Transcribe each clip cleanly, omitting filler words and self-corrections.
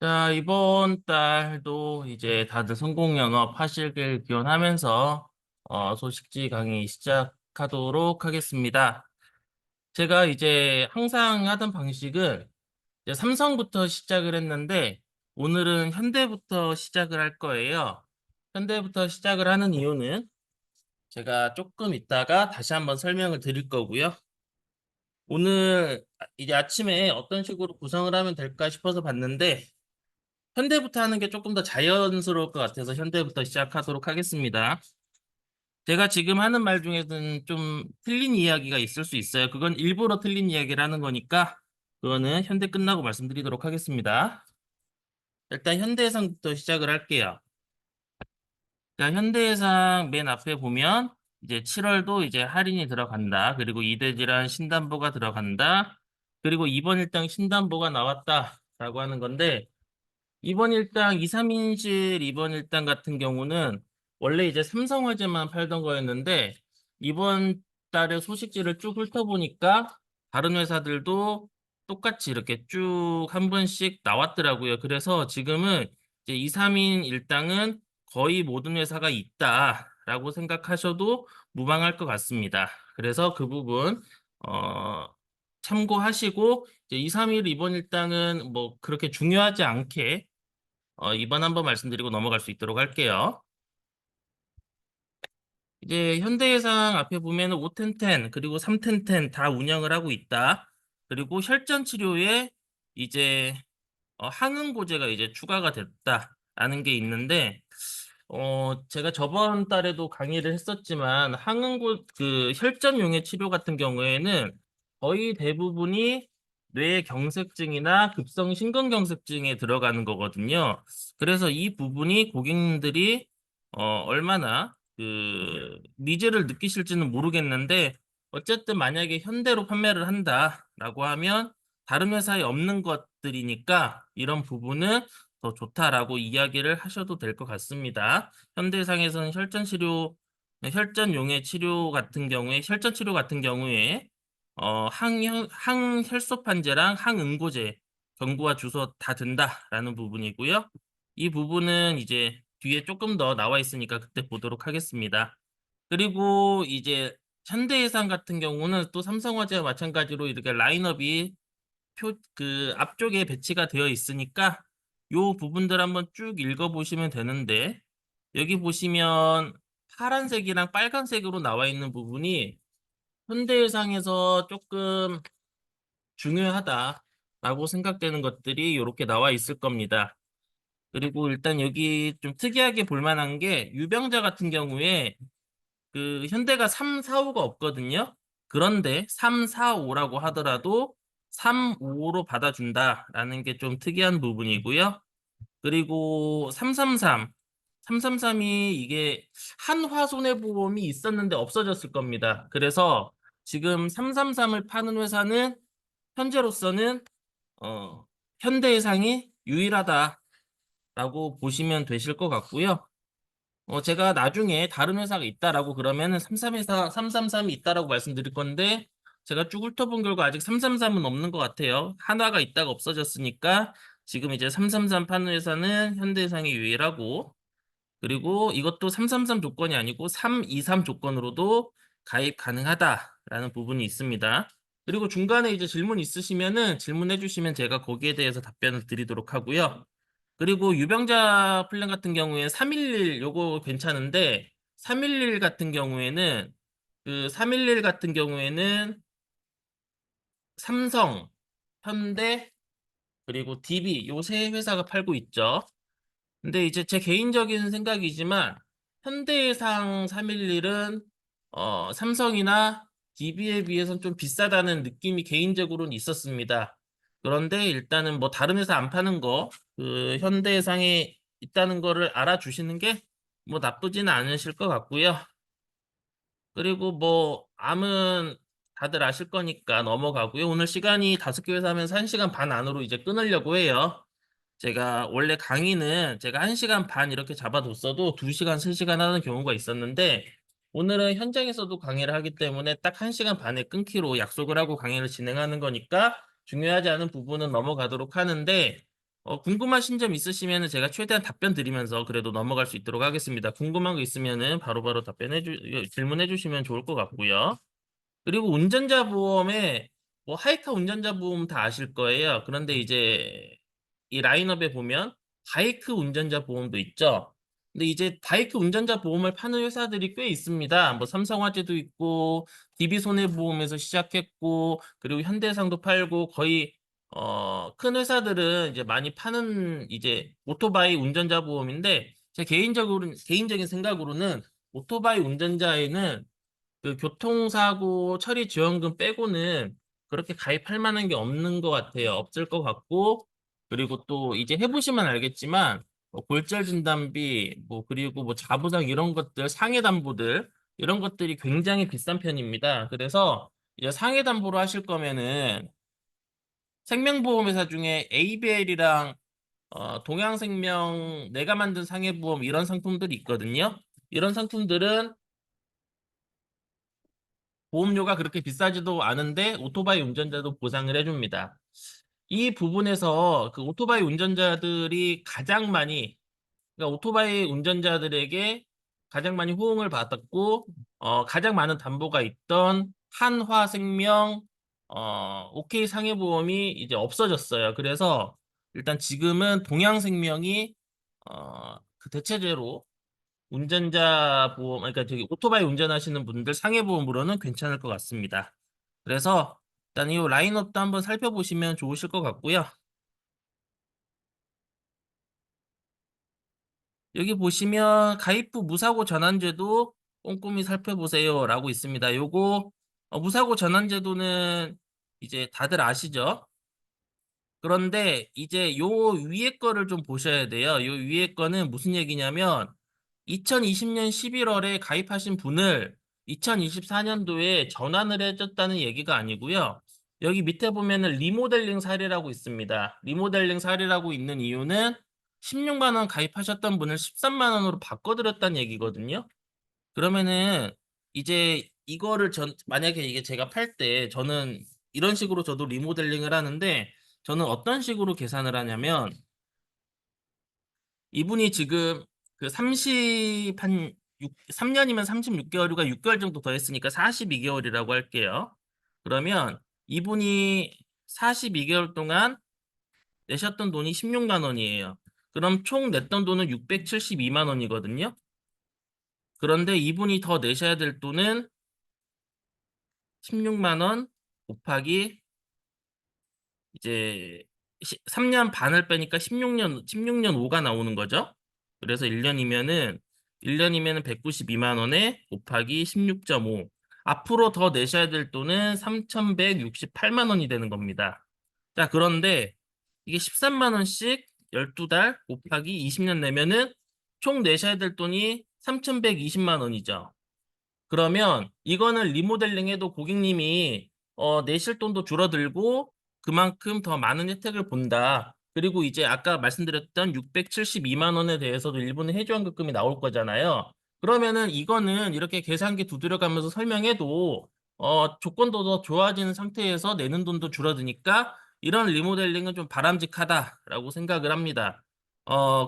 자, 이번 달도 이제 다들 성공 영업 하시길 기원하면서 소식지 강의 시작하도록 하겠습니다. 제가 이제 항상 하던 방식은 이제 삼성부터 시작을 했는데 오늘은 현대부터 시작을 할 거예요. 현대부터 시작을 하는 이유는 제가 조금 있다가 다시 한번 설명을 드릴 거고요. 오늘 이제 아침에 어떤 식으로 구성을 하면 될까 싶어서 봤는데 현대부터 하는 게 조금 더 자연스러울 것 같아서 현대부터 시작하도록 하겠습니다. 제가 지금 하는 말 중에는 좀 틀린 이야기가 있을 수 있어요. 그건 일부러 틀린 이야기를 하는 거니까 그거는 현대 끝나고 말씀드리도록 하겠습니다. 일단 현대해상부터 시작을 할게요. 자, 현대해상 맨 앞에 보면 이제 7월도 이제 할인이 들어간다. 그리고 이대질환 신담보가 들어간다. 그리고 이번 일당 신담보가 나왔다라고 하는 건데 이번 일당 2, 3인실 이번 일당 같은 경우는 원래 이제 삼성화재만 팔던 거였는데 이번 달에 소식지를 쭉 훑어보니까 다른 회사들도 똑같이 이렇게 쭉 한 번씩 나왔더라고요. 그래서 지금은 이제 2, 3인 일당은 거의 모든 회사가 있다라고 생각하셔도 무방할 것 같습니다. 그래서 그 부분 참고하시고 이제 2, 3일 이번 일당은 뭐 그렇게 중요하지 않게 이번 한번 말씀드리고 넘어갈 수 있도록 할게요. 이제 현대해상 앞에 보면은 5텐텐 그리고 3텐텐 다 운영을 하고 있다. 그리고 혈전 치료에 이제 항응고제가 이제 추가가 됐다라는 게 있는데 제가 저번 달에도 강의를 했었지만 그 혈전용의 치료 같은 경우에는 거의 대부분이 뇌 경색증이나 급성 심근경색증에 들어가는 거거든요. 그래서 이 부분이 고객님들이 얼마나 그 니즈를 느끼실지는 모르겠는데 어쨌든 만약에 현대로 판매를 한다라고 하면 다른 회사에 없는 것들이니까 이런 부분은 더 좋다라고 이야기를 하셔도 될 것 같습니다. 현대상에서는 혈전용의 치료 같은 경우에 혈전 치료 같은 경우에 항혈소판제랑 항응고제 경구와 주소 다 든다라는 부분이고요. 이 부분은 이제 뒤에 조금 더 나와 있으니까 그때 보도록 하겠습니다. 그리고 이제 현대해상 같은 경우는 또 삼성화재와 마찬가지로 이렇게 라인업이 그 앞쪽에 배치가 되어 있으니까 요 부분들 한번 쭉 읽어보시면 되는데 여기 보시면 파란색이랑 빨간색으로 나와 있는 부분이 현대해상에서 조금 중요하다라고 생각되는 것들이 이렇게 나와 있을 겁니다. 그리고 일단 여기 좀 특이하게 볼 만한 게 유병자 같은 경우에 그 현대가 3, 4, 5가 없거든요. 그런데 3, 4, 5라고 하더라도 3, 5로 받아준다라는 게 좀 특이한 부분이고요. 그리고 333이 이게 한화손해보험이 있었는데 없어졌을 겁니다. 그래서 지금 333을 파는 회사는 현재로서는 어, 현대해상이 유일하다라고 보시면 되실 것 같고요. 제가 나중에 다른 회사가 있다라고 그러면은 333이 있다라고 말씀드릴 건데 제가 쭉 훑어본 결과 아직 333은 없는 것 같아요. 한화가 있다가 없어졌으니까 지금 이제 333 파는 회사는 현대해상이 유일하고 그리고 이것도 333 조건이 아니고 323 조건으로도 가입 가능하다라는 부분이 있습니다. 그리고 중간에 이제 질문 있으시면은 질문해 주시면 제가 거기에 대해서 답변을 드리도록 하고요. 그리고 유병자 플랜 같은 경우에 311 요거 괜찮은데 311 같은 경우에는 그 311 같은 경우에는 삼성, 현대, 그리고 DB 요 세 회사가 팔고 있죠. 근데 이제 제 개인적인 생각이지만 현대해상 311은 삼성이나 DB에 비해서는 좀 비싸다는 느낌이 개인적으로는 있었습니다. 그런데 일단은 뭐 다른 회사 안 파는 거, 그 현대해상에 있다는 거를 알아주시는 게 뭐 나쁘지는 않으실 것 같고요. 그리고 뭐 암은 다들 아실 거니까 넘어가고요. 오늘 시간이 5개 회사 하면서 1시간 반 안으로 이제 끊으려고 해요. 제가 원래 강의는 제가 1시간 반 이렇게 잡아뒀어도 2시간, 3시간 하는 경우가 있었는데 오늘은 현장에서도 강의를 하기 때문에 딱 1시간 반에 끊기로 약속을 하고 강의를 진행하는 거니까 중요하지 않은 부분은 넘어가도록 하는데 궁금하신 점 있으시면 제가 최대한 답변 드리면서 그래도 넘어갈 수 있도록 하겠습니다. 궁금한 거 있으면은 바로바로 질문해 주시면 좋을 것 같고요. 그리고 운전자 보험에 뭐 하이카 운전자 보험 다 아실 거예요. 그런데 이제 이 라인업에 보면 바이크 운전자 보험도 있죠. 근데 이제 바이크 운전자 보험을 파는 회사들이 꽤 있습니다. 뭐 삼성화재도 있고 DB손해보험에서 시작했고 그리고 현대해상도 팔고 거의 큰 회사들은 이제 많이 파는 이제 오토바이 운전자 보험인데 제 개인적인 생각으로는 오토바이 운전자에는 그 교통사고 처리 지원금 빼고는 그렇게 가입할 만한 게 없는 것 같아요. 없을 것 같고, 그리고 또 이제 해보시면 알겠지만, 뭐 골절 진단비, 뭐, 그리고 뭐 자부상 이런 것들, 상해 담보들, 이런 것들이 굉장히 비싼 편입니다. 그래서 이제 상해 담보로 하실 거면은 생명보험회사 중에 ABL이랑 동양생명 내가 만든 상해보험 이런 상품들이 있거든요. 이런 상품들은 보험료가 그렇게 비싸지도 않은데 오토바이 운전자도 보상을 해줍니다. 이 부분에서 그 오토바이 운전자들이 가장 많이, 그러니까 오토바이 운전자들에게 가장 많이 호응을 받았고, 가장 많은 담보가 있던 한화생명, OK 상해보험이 이제 없어졌어요. 그래서 일단 지금은 동양생명이, 그 대체제로 운전자 보험, 그러니까 저기 오토바이 운전하시는 분들 상해 보험으로는 괜찮을 것 같습니다. 그래서 일단 이 라인업도 한번 살펴보시면 좋으실 것 같고요. 여기 보시면 가입 후 무사고 전환제도 꼼꼼히 살펴보세요라고 있습니다. 요거 무사고 전환제도는 이제 다들 아시죠? 그런데 이제 요 위에 거를 좀 보셔야 돼요. 요 위에 거는 무슨 얘기냐면 2020년 11월에 가입하신 분을 2024년도에 전환을 해줬다는 얘기가 아니고요. 여기 밑에 보면은 리모델링 사례라고 있습니다. 리모델링 사례라고 있는 이유는 16만 원 가입하셨던 분을 13만 원으로 바꿔드렸다는 얘기거든요. 그러면은 이제 이거를 만약에 이게 제가 팔 때 저는 이런 식으로 저도 리모델링을 하는데 저는 어떤 식으로 계산을 하냐면 이분이 지금 그 3년이면 36개월이가 6개월 정도 더 했으니까 42개월이라고 할게요. 그러면 이분이 42개월 동안 내셨던 돈이 16만 원이에요. 그럼 총 냈던 돈은 672만 원이거든요. 그런데 이분이 더 내셔야 될 돈은 16만 원 곱하기 이제 3년 반을 빼니까 16년 5가 나오는 거죠. 그래서 1년이면은 192만 원에 곱하기 16.5. 앞으로 더 내셔야 될 돈은 3,168만 원이 되는 겁니다. 자, 그런데 이게 13만 원씩 12달 곱하기 20년 내면은 총 내셔야 될 돈이 3,120만 원이죠. 그러면 이거는 리모델링 해도 고객님이 내실 돈도 줄어들고 그만큼 더 많은 혜택을 본다. 그리고 이제 아까 말씀드렸던 672만 원에 대해서도 일부는 해지환급금이 나올 거잖아요. 그러면은 이거는 이렇게 계산기 두드려가면서 설명해도 조건도 더 좋아지는 상태에서 내는 돈도 줄어드니까 이런 리모델링은 좀 바람직하다라고 생각을 합니다.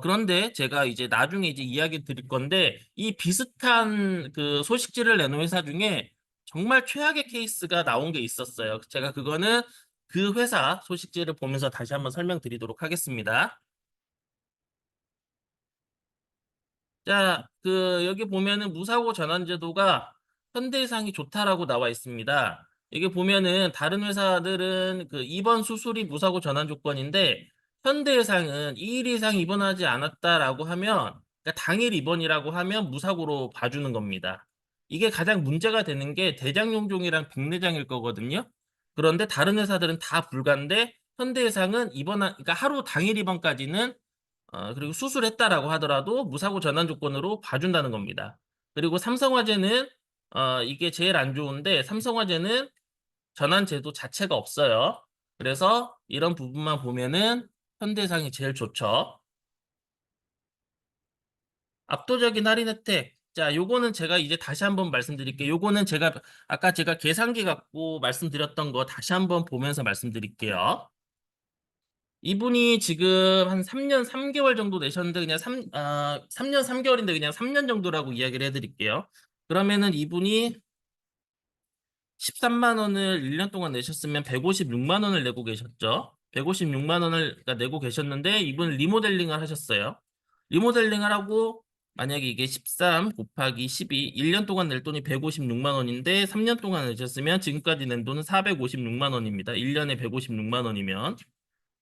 그런데 제가 이제 나중에 이제 이야기 드릴 건데, 이 비슷한 그 소식지를 내는 회사 중에 정말 최악의 케이스가 나온 게 있었어요. 제가 그거는 그 회사 소식지를 보면서 다시 한번 설명드리도록 하겠습니다. 자, 여기 보면은 무사고 전환제도가 현대해상이 좋다라고 나와 있습니다. 여기 보면은 다른 회사들은 그 입원 수술이 무사고 전환 조건인데 현대해상은 2일 이상 입원하지 않았다라고 하면 그러니까 당일 입원이라고 하면 무사고로 봐주는 겁니다. 이게 가장 문제가 되는 게 대장용종이랑 백내장일 거거든요. 그런데 다른 회사들은 다 불가인데 현대해상은 그러니까 하루 당일 입원까지는 그리고 수술했다라고 하더라도 무사고 전환 조건으로 봐준다는 겁니다. 그리고 삼성화재는 이게 제일 안 좋은데 삼성화재는 전환 제도 자체가 없어요. 그래서 이런 부분만 보면은 현대해상이 제일 좋죠. 압도적인 할인 혜택. 자, 요거는 제가 이제 다시 한번 말씀드릴게요. 요거는 제가 아까 제가 계산기 갖고 말씀드렸던 거 다시 한번 보면서 말씀드릴게요. 이분이 지금 한 3년 3개월 정도 내셨는데 그냥 3년 3개월인데 그냥 3년 정도라고 이야기를 해드릴게요. 그러면은 이분이 13만 원을 1년 동안 내셨으면 156만 원을 내고 계셨죠. 156만 원을 그러니까 내고 계셨는데 이분 리모델링을 하셨어요. 리모델링을 하고 만약에 이게 13 곱하기 12, 1년 동안 낼 돈이 156만 원인데 3년 동안 내셨으면 지금까지 낸 돈은 456만 원입니다. 1년에 156만 원이면.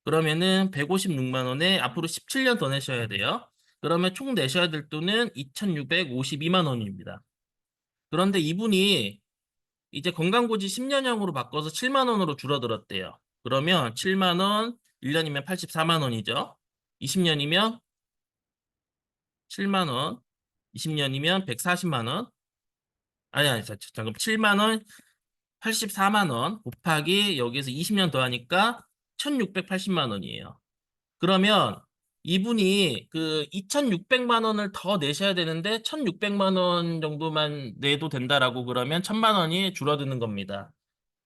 그러면은 156만 원에 앞으로 17년 더 내셔야 돼요. 그러면 총 내셔야 될 돈은 2,652만 원입니다. 그런데 이분이 이제 건강고지 10년형으로 바꿔서 7만 원으로 줄어들었대요. 그러면 7만 원, 1년이면 84만 원이죠. 20년이면 7만 원, 20년이면 140만 원. 아니, 잠깐 7만 원, 84만 원 곱하기 여기에서 20년 더하니까 1,680만 원이에요. 그러면 이분이 그 2,600만 원을 더 내셔야 되는데 1,600만 원 정도만 내도 된다라고 그러면 1,000만 원이 줄어드는 겁니다.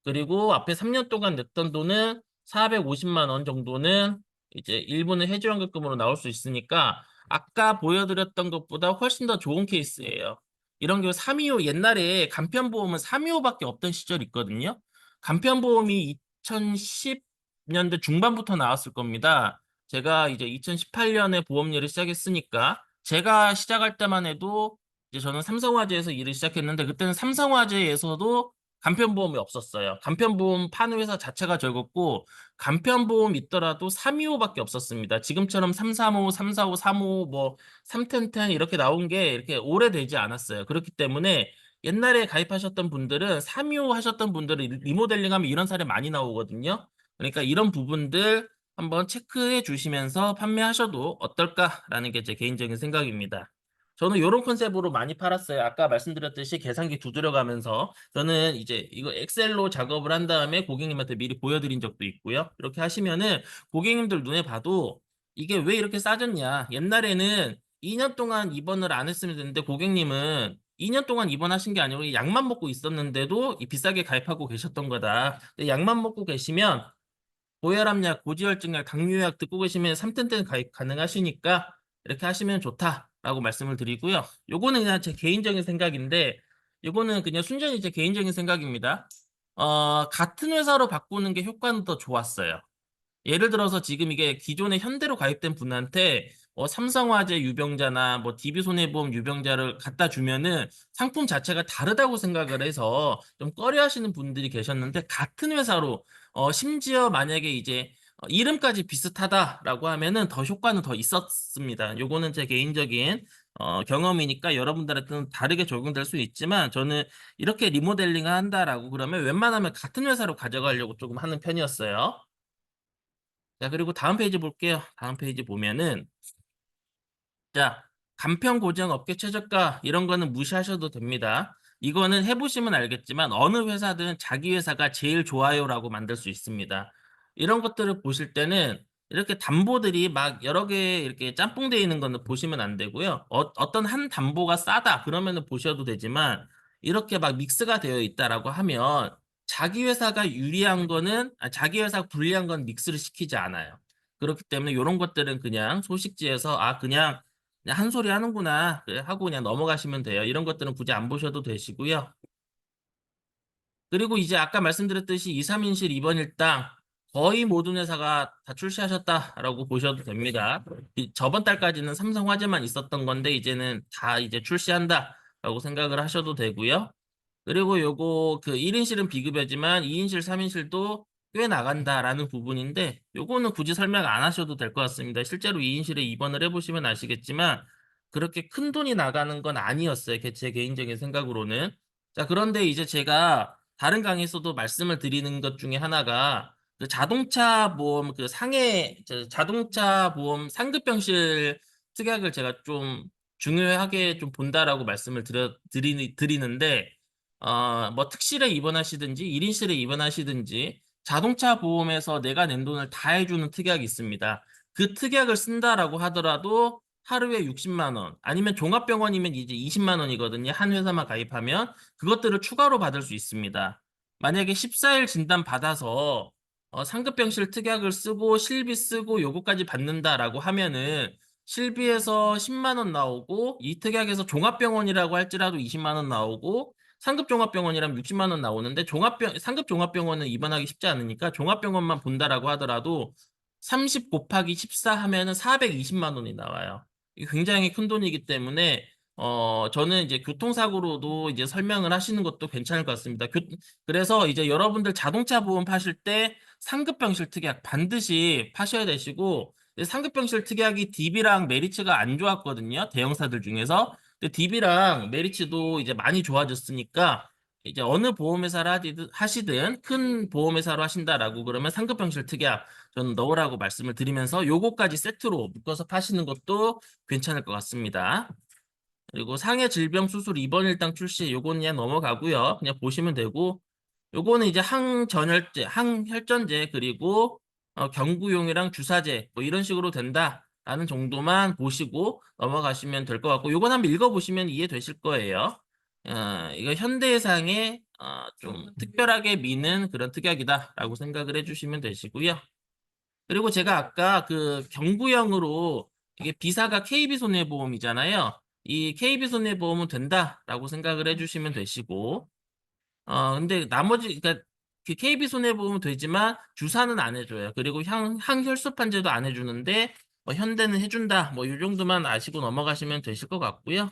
그리고 앞에 3년 동안 냈던 돈은 450만 원 정도는 이제 일부는 해지환급금으로 나올 수 있으니까 아까 보여드렸던 것보다 훨씬 더 좋은 케이스예요. 이런 경우 325 옛날에 간편보험은 325밖에 없던 시절이 있거든요. 간편보험이 2010년대 중반부터 나왔을 겁니다. 제가 이제 2018년에 보험료를 시작했으니까 제가 시작할 때만 해도 이제 저는 삼성화재에서 일을 시작했는데 그때는 삼성화재에서도 간편보험이 없었어요. 간편보험 파는 회사 자체가 적었고 간편보험 있더라도 325밖에 없었습니다. 지금처럼 335, 345, 35, 뭐 310 이렇게 나온 게 이렇게 오래되지 않았어요. 그렇기 때문에 옛날에 가입하셨던 분들은 325 하셨던 분들은 리모델링하면 이런 사례 많이 나오거든요. 그러니까 이런 부분들 한번 체크해 주시면서 판매하셔도 어떨까라는 게 제 개인적인 생각입니다. 저는 이런 컨셉으로 많이 팔았어요. 아까 말씀드렸듯이 계산기 두드려가면서 저는 이제 이거 엑셀로 작업을 한 다음에 고객님한테 미리 보여드린 적도 있고요. 이렇게 하시면은 고객님들 눈에 봐도 이게 왜 이렇게 싸졌냐. 옛날에는 2년 동안 입원을 안 했으면 되는데 고객님은 2년 동안 입원하신 게 아니고 약만 먹고 있었는데도 이 비싸게 가입하고 계셨던 거다. 근데 약만 먹고 계시면 고혈압약, 고지혈증약, 당뇨약 듣고 계시면 3템템 가입 가능하시니까 이렇게 하시면 좋다라고 말씀을 드리고요. 요거는 그냥 제 개인적인 생각인데 요거는 그냥 순전히 제 개인적인 생각입니다. 같은 회사로 바꾸는 게 효과는 더 좋았어요. 예를 들어서 지금 이게 기존에 현대로 가입된 분한테 삼성화재 유병자나 뭐 DB손해보험 유병자를 갖다 주면은 상품 자체가 다르다고 생각을 해서 좀 꺼려하시는 분들이 계셨는데 같은 회사로 심지어 만약에 이제 이름까지 비슷하다라고 하면은 더 효과는 더 있었습니다. 요거는 제 개인적인 경험이니까 여러분들한테는 다르게 적용될 수 있지만 저는 이렇게 리모델링을 한다라고 그러면 웬만하면 같은 회사로 가져가려고 조금 하는 편이었어요. 자, 그리고 다음 페이지 볼게요. 다음 페이지 보면은, 자, 간편 고정 업계 최저가 이런 거는 무시하셔도 됩니다. 이거는 해보시면 알겠지만 어느 회사든 자기 회사가 제일 좋아요라고 만들 수 있습니다. 이런 것들을 보실 때는 이렇게 담보들이 막 여러 개 이렇게 짬뽕되어 있는 거는 보시면 안 되고요. 어떤 한 담보가 싸다 그러면은 보셔도 되지만 이렇게 막 믹스가 되어 있다라고 하면 자기 회사가 유리한 거는 자기 회사가 불리한 건 믹스를 시키지 않아요. 그렇기 때문에 이런 것들은 그냥 소식지에서 그냥 한 소리 하는구나 그래, 하고 그냥 넘어가시면 돼요. 이런 것들은 굳이 안 보셔도 되시고요. 그리고 이제 아까 말씀드렸듯이 2, 3인실 입원 일당 거의 모든 회사가 다 출시하셨다라고 보셔도 됩니다. 저번 달까지는 삼성화재만 있었던 건데 이제는 다 이제 출시한다라고 생각을 하셔도 되고요. 그리고 요거 그 1인실은 비급여지만 2인실, 3인실도 꽤 나간다라는 부분인데 요거는 굳이 설명 안 하셔도 될 것 같습니다. 실제로 2인실에 입원을 해보시면 아시겠지만 그렇게 큰 돈이 나가는 건 아니었어요. 제 개인적인 생각으로는. 자, 그런데 이제 제가 다른 강의에서도 말씀을 드리는 것 중에 하나가 그 자동차 보험 그 자동차 보험 상급병실 특약을 제가 좀 중요하게 좀 본다라고 말씀을 드리는데 뭐 특실에 입원하시든지 1인실에 입원하시든지 자동차 보험에서 내가 낸 돈을 다 해주는 특약이 있습니다. 그 특약을 쓴다라고 하더라도 하루에 60만 원, 아니면 종합병원이면 이제 20만 원이거든요. 한 회사만 가입하면. 그것들을 추가로 받을 수 있습니다. 만약에 14일 진단 받아서 상급병실 특약을 쓰고 실비 쓰고 요거까지 받는다라고 하면은 실비에서 10만 원 나오고 이 특약에서 종합병원이라고 할지라도 20만 원 나오고 상급 종합병원이라면 60만 원 나오는데 상급 종합병원은 입원하기 쉽지 않으니까 종합병원만 본다라고 하더라도 30 곱하기 14 하면은 420만 원이 나와요. 이게 굉장히 큰 돈이기 때문에 저는 이제 교통사고로도 이제 설명을 하시는 것도 괜찮을 것 같습니다. 그래서 이제 여러분들 자동차 보험 파실 때 상급병실 특약 반드시 파셔야 되시고 상급병실 특약이 DB랑 메리츠가 안 좋았거든요. 대형사들 중에서. 근데 DB랑 메리츠도 이제 많이 좋아졌으니까 이제 어느 보험회사를 하시든 큰 보험회사로 하신다라고 그러면 상급병실 특약 저는 넣으라고 말씀을 드리면서 요거까지 세트로 묶어서 파시는 것도 괜찮을 것 같습니다. 그리고 상해 질병 수술 입원 일당 출시 요거는 그냥 넘어가고요. 그냥 보시면 되고 요거는 이제 항전혈제, 항혈전제 그리고 경구용이랑 주사제 뭐 이런 식으로 된다라는 정도만 보시고 넘어가시면 될 것 같고 요건 한번 읽어보시면 이해되실 거예요. 이거 현대해상에 좀 특별하게 미는 그런 특약이다라고 생각을 해주시면 되시고요. 그리고 제가 아까 그 경구형으로 이게 비사가 KB손해보험이잖아요. 이 KB손해보험은 된다라고 생각을 해주시면 되시고, 근데 나머지, 그러니까 그 KB손해보험은 되지만 주사는 안 해줘요. 그리고 항혈소판제도 안 해주는데, 현대는 해준다. 뭐, 이 정도만 아시고 넘어가시면 되실 것 같고요.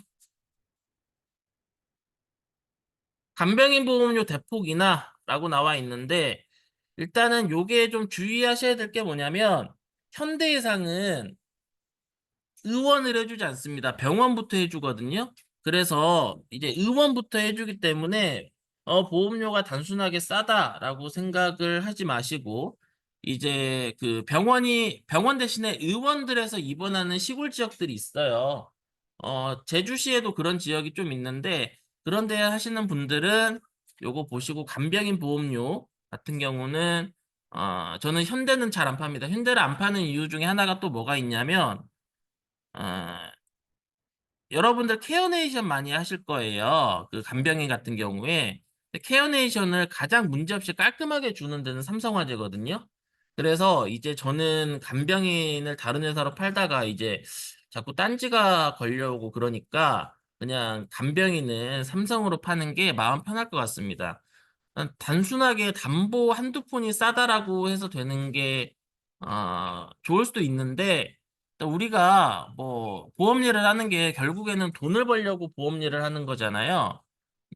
간병인 보험료 대폭이나 라고 나와 있는데, 일단은 요게 좀 주의하셔야 될 게 뭐냐면, 현대해상은 의원을 해주지 않습니다. 병원부터 해주거든요. 그래서 이제 의원부터 해주기 때문에 보험료가 단순하게 싸다라고 생각을 하지 마시고 이제 그 병원 대신에 의원들에서 입원하는 시골 지역들이 있어요. 제주시에도 그런 지역이 좀 있는데 그런 데 하시는 분들은 요거 보시고 간병인 보험료 같은 경우는 저는 현대는 잘 안 팝니다. 현대를 안 파는 이유 중에 하나가 또 뭐가 있냐면 어, 여러분들 케어네이션 많이 하실 거예요. 그 간병인 같은 경우에. 근데 케어네이션을 가장 문제없이 깔끔하게 주는 데는 삼성화재거든요. 그래서 이제 저는 간병인을 다른 회사로 팔다가 이제 자꾸 딴지가 걸려오고 그러니까 그냥 간병인은 삼성으로 파는 게 마음 편할 것 같습니다. 단순하게 담보 한두 푼이 싸다라고 해서 되는 게 좋을 수도 있는데 또 우리가 뭐 보험 일을 하는 게 결국에는 돈을 벌려고 보험 일을 하는 거잖아요.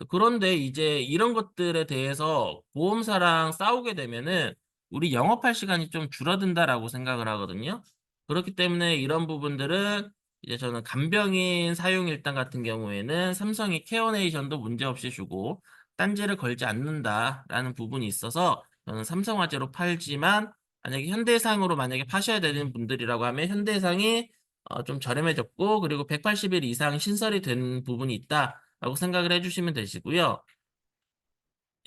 그런데 이제 이런 것들에 대해서 보험사랑 싸우게 되면은 우리 영업할 시간이 좀 줄어든다라고 생각을 하거든요. 그렇기 때문에 이런 부분들은 이제 저는 간병인 사용 일당 같은 경우에는 삼성이 케어네이션도 문제없이 주고 딴지를 걸지 않는다라는 부분이 있어서 저는 삼성화재로 팔지만 만약에 현대해상으로 만약에 파셔야 되는 분들이라고 하면 현대해상이 좀 저렴해졌고 그리고 180일 이상 신설이 된 부분이 있다라고 생각을 해주시면 되시고요.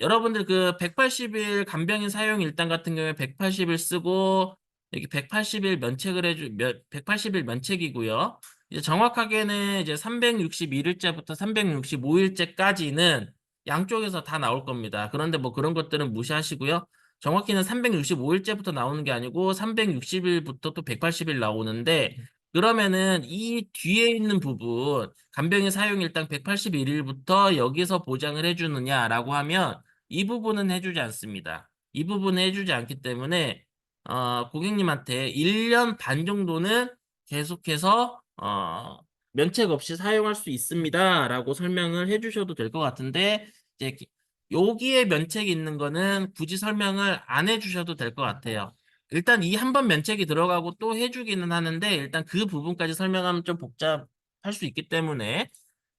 여러분들 그 180일 간병인 사용 일당 같은 경우에 180일 쓰고 여기 180일 면책을 180일 면책이고요. 이제 정확하게는 이제 361일째부터 365일째까지는 양쪽에서 다 나올 겁니다. 그런데 뭐 그런 것들은 무시하시고요. 정확히는 365일째부터 나오는 게 아니고 360일부터 또 180일 나오는데 그러면은 이 뒤에 있는 부분 간병인 사용 일당 181일부터 여기서 보장을 해주느냐라고 하면 이 부분은 해주지 않습니다. 이 부분은 해주지 않기 때문에 고객님한테 1년 반 정도는 계속해서 면책 없이 사용할 수 있습니다라고 설명을 해주셔도 될 것 같은데 이제 여기에 면책이 있는 거는 굳이 설명을 안 해주셔도 될 것 같아요. 일단 이 한 번 면책이 들어가고 또 해주기는 하는데 일단 그 부분까지 설명하면 좀 복잡할 수 있기 때문에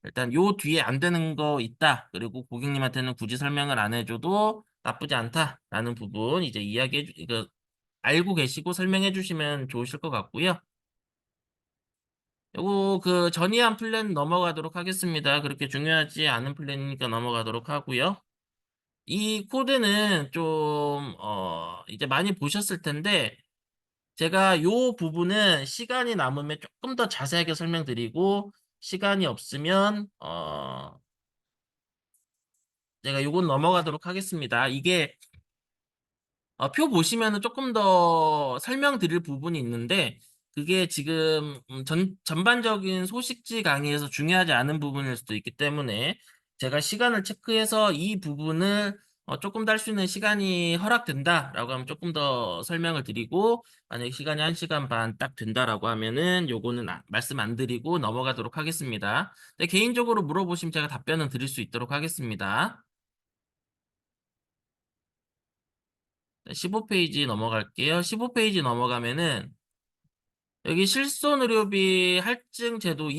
일단 요 뒤에 안 되는 거 있다. 그리고 고객님한테는 굳이 설명을 안 해줘도 나쁘지 않다라는 부분 이제 이거 알고 계시고 설명해 주시면 좋으실 것 같고요. 요거 그 전이한 플랜 넘어가도록 하겠습니다. 그렇게 중요하지 않은 플랜이니까 넘어가도록 하고요. 이 코드는 좀 이제 많이 보셨을 텐데 제가 요 부분은 시간이 남으면 조금 더 자세하게 설명드리고, 시간이 없으면 제가 요건 넘어가도록 하겠습니다. 이게 표 보시면은 조금 더 설명드릴 부분이 있는데, 그게 지금 전반적인 소식지 강의에서 중요하지 않은 부분일 수도 있기 때문에 제가 시간을 체크해서 이 부분을 조금 더 할 수 있는 시간이 허락된다라고 하면 조금 더 설명을 드리고, 만약에 시간이 1시간 반 딱 된다라고 하면은 요거는 말씀 안 드리고 넘어가도록 하겠습니다. 네, 개인적으로 물어보시면 제가 답변은 드릴 수 있도록 하겠습니다. 15페이지 넘어갈게요. 15페이지 넘어가면은 여기 실손의료비 할증 제도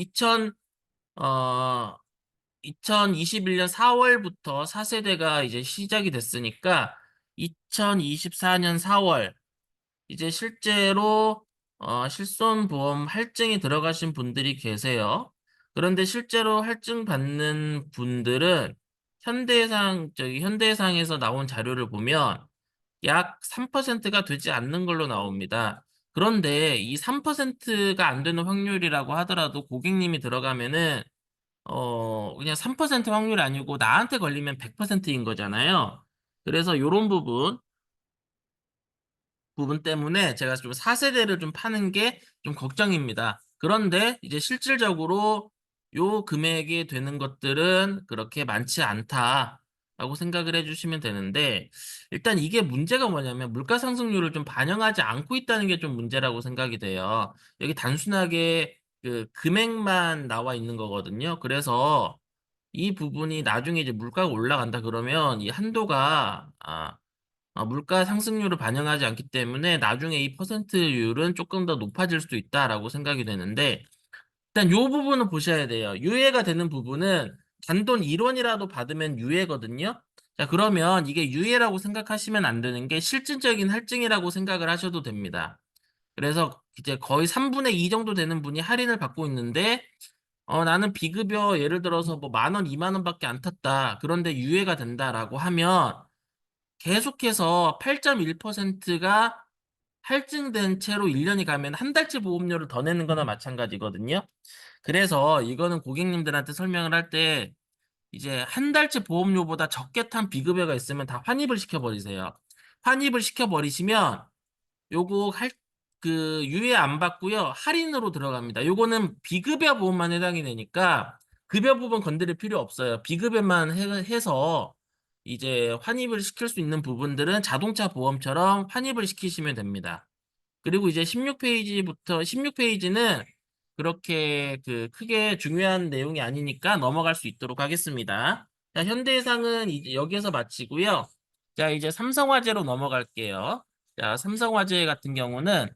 2021년 4월부터 4세대가 이제 시작이 됐으니까 2024년 4월 이제 실제로 실손보험 할증이 들어가신 분들이 계세요. 그런데 실제로 할증 받는 분들은 현대해상에서 나온 자료를 보면 약 3%가 되지 않는 걸로 나옵니다. 그런데 이 3%가 안 되는 확률이라고 하더라도 고객님이 들어가면은 그냥 3% 확률이 아니고 나한테 걸리면 100%인 거잖아요. 그래서 요런 부분 때문에 제가 좀 4세대를 좀 파는 게 좀 걱정입니다. 그런데 이제 실질적으로 요 금액이 되는 것들은 그렇게 많지 않다라고 생각을 해주시면 되는데, 일단 이게 문제가 뭐냐면 물가 상승률을 좀 반영하지 않고 있다는 게 좀 문제라고 생각이 돼요. 여기 단순하게 그 금액만 나와 있는 거거든요. 그래서 이 부분이 나중에 이제 물가가 올라간다 그러면 이 한도가 물가 상승률을 반영하지 않기 때문에 나중에 이 퍼센트율은 조금 더 높아질 수도 있다라고 생각이 되는데, 일단 요 부분은 보셔야 돼요. 유예가 되는 부분은 단돈 1원이라도 받으면 유예거든요. 자, 그러면 이게 유예라고 생각하시면 안 되는 게 실질적인 할증이라고 생각을 하셔도 됩니다. 그래서 이제 거의 3분의 2 정도 되는 분이 할인을 받고 있는데, 나는 비급여 예를 들어서 뭐 10,000원, 20,000원밖에 안 탔다. 그런데 유예가 된다라고 하면 계속해서 8.1%가 할증된 채로 1년이 가면 한 달치 보험료를 더 내는 거나 마찬가지거든요. 그래서 이거는 고객님들한테 설명을 할 때 이제 한 달치 보험료보다 적게 탄 비급여가 있으면 다 환입을 시켜버리세요. 환입을 시켜버리시면 요거 유예 안 받고요. 할인으로 들어갑니다. 요거는 비급여 보험만 해당이 되니까 급여 부분 건드릴 필요 없어요. 비급여만 해서 이제 환입을 시킬 수 있는 부분들은 자동차 보험처럼 환입을 시키시면 됩니다. 그리고 이제 16페이지는 그렇게 크게 중요한 내용이 아니니까 넘어갈 수 있도록 하겠습니다. 자, 현대해상은 이제 여기에서 마치고요. 자, 이제 삼성화재로 넘어갈게요. 자, 삼성화재 같은 경우는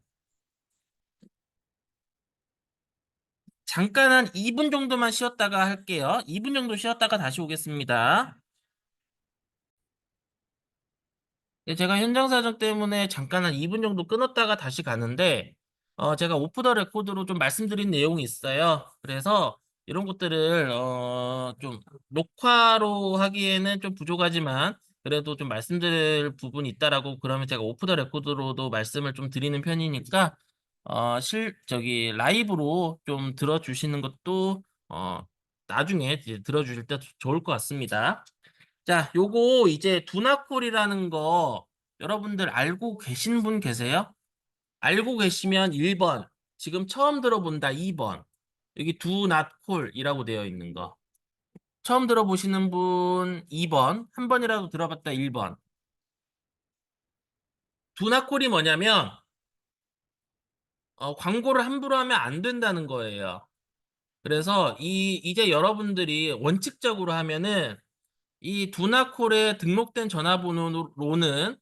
잠깐 한 2분 정도만 쉬었다가 할게요. 2분 정도 쉬었다가 다시 오겠습니다. 예, 제가 현장 사정 때문에 잠깐 한 2분 정도 끊었다가 다시 가는데, 제가 오프 더 레코드로 좀 말씀드린 내용이 있어요. 그래서 이런 것들을, 좀 녹화로 하기에는 좀 부족하지만, 그래도 좀 말씀드릴 부분이 있다라고 그러면 제가 오프 더 레코드로도 말씀을 좀 드리는 편이니까, 라이브로 좀 들어주시는 것도, 나중에 이제 들어주실 때 좋을 것 같습니다. 자, 요거 이제 두나콜이라는 거 여러분들 알고 계신 분 계세요? 알고 계시면 1번, 지금 처음 들어본다 2번, 여기 두나콜이라고 되어 있는 거. 처음 들어보시는 분 2번, 한 번이라도 들어봤다 1번. 두나콜이 뭐냐면 광고를 함부로 하면 안 된다는 거예요. 그래서 이제 여러분들이 원칙적으로 하면은 이 두나콜에 등록된 전화번호로는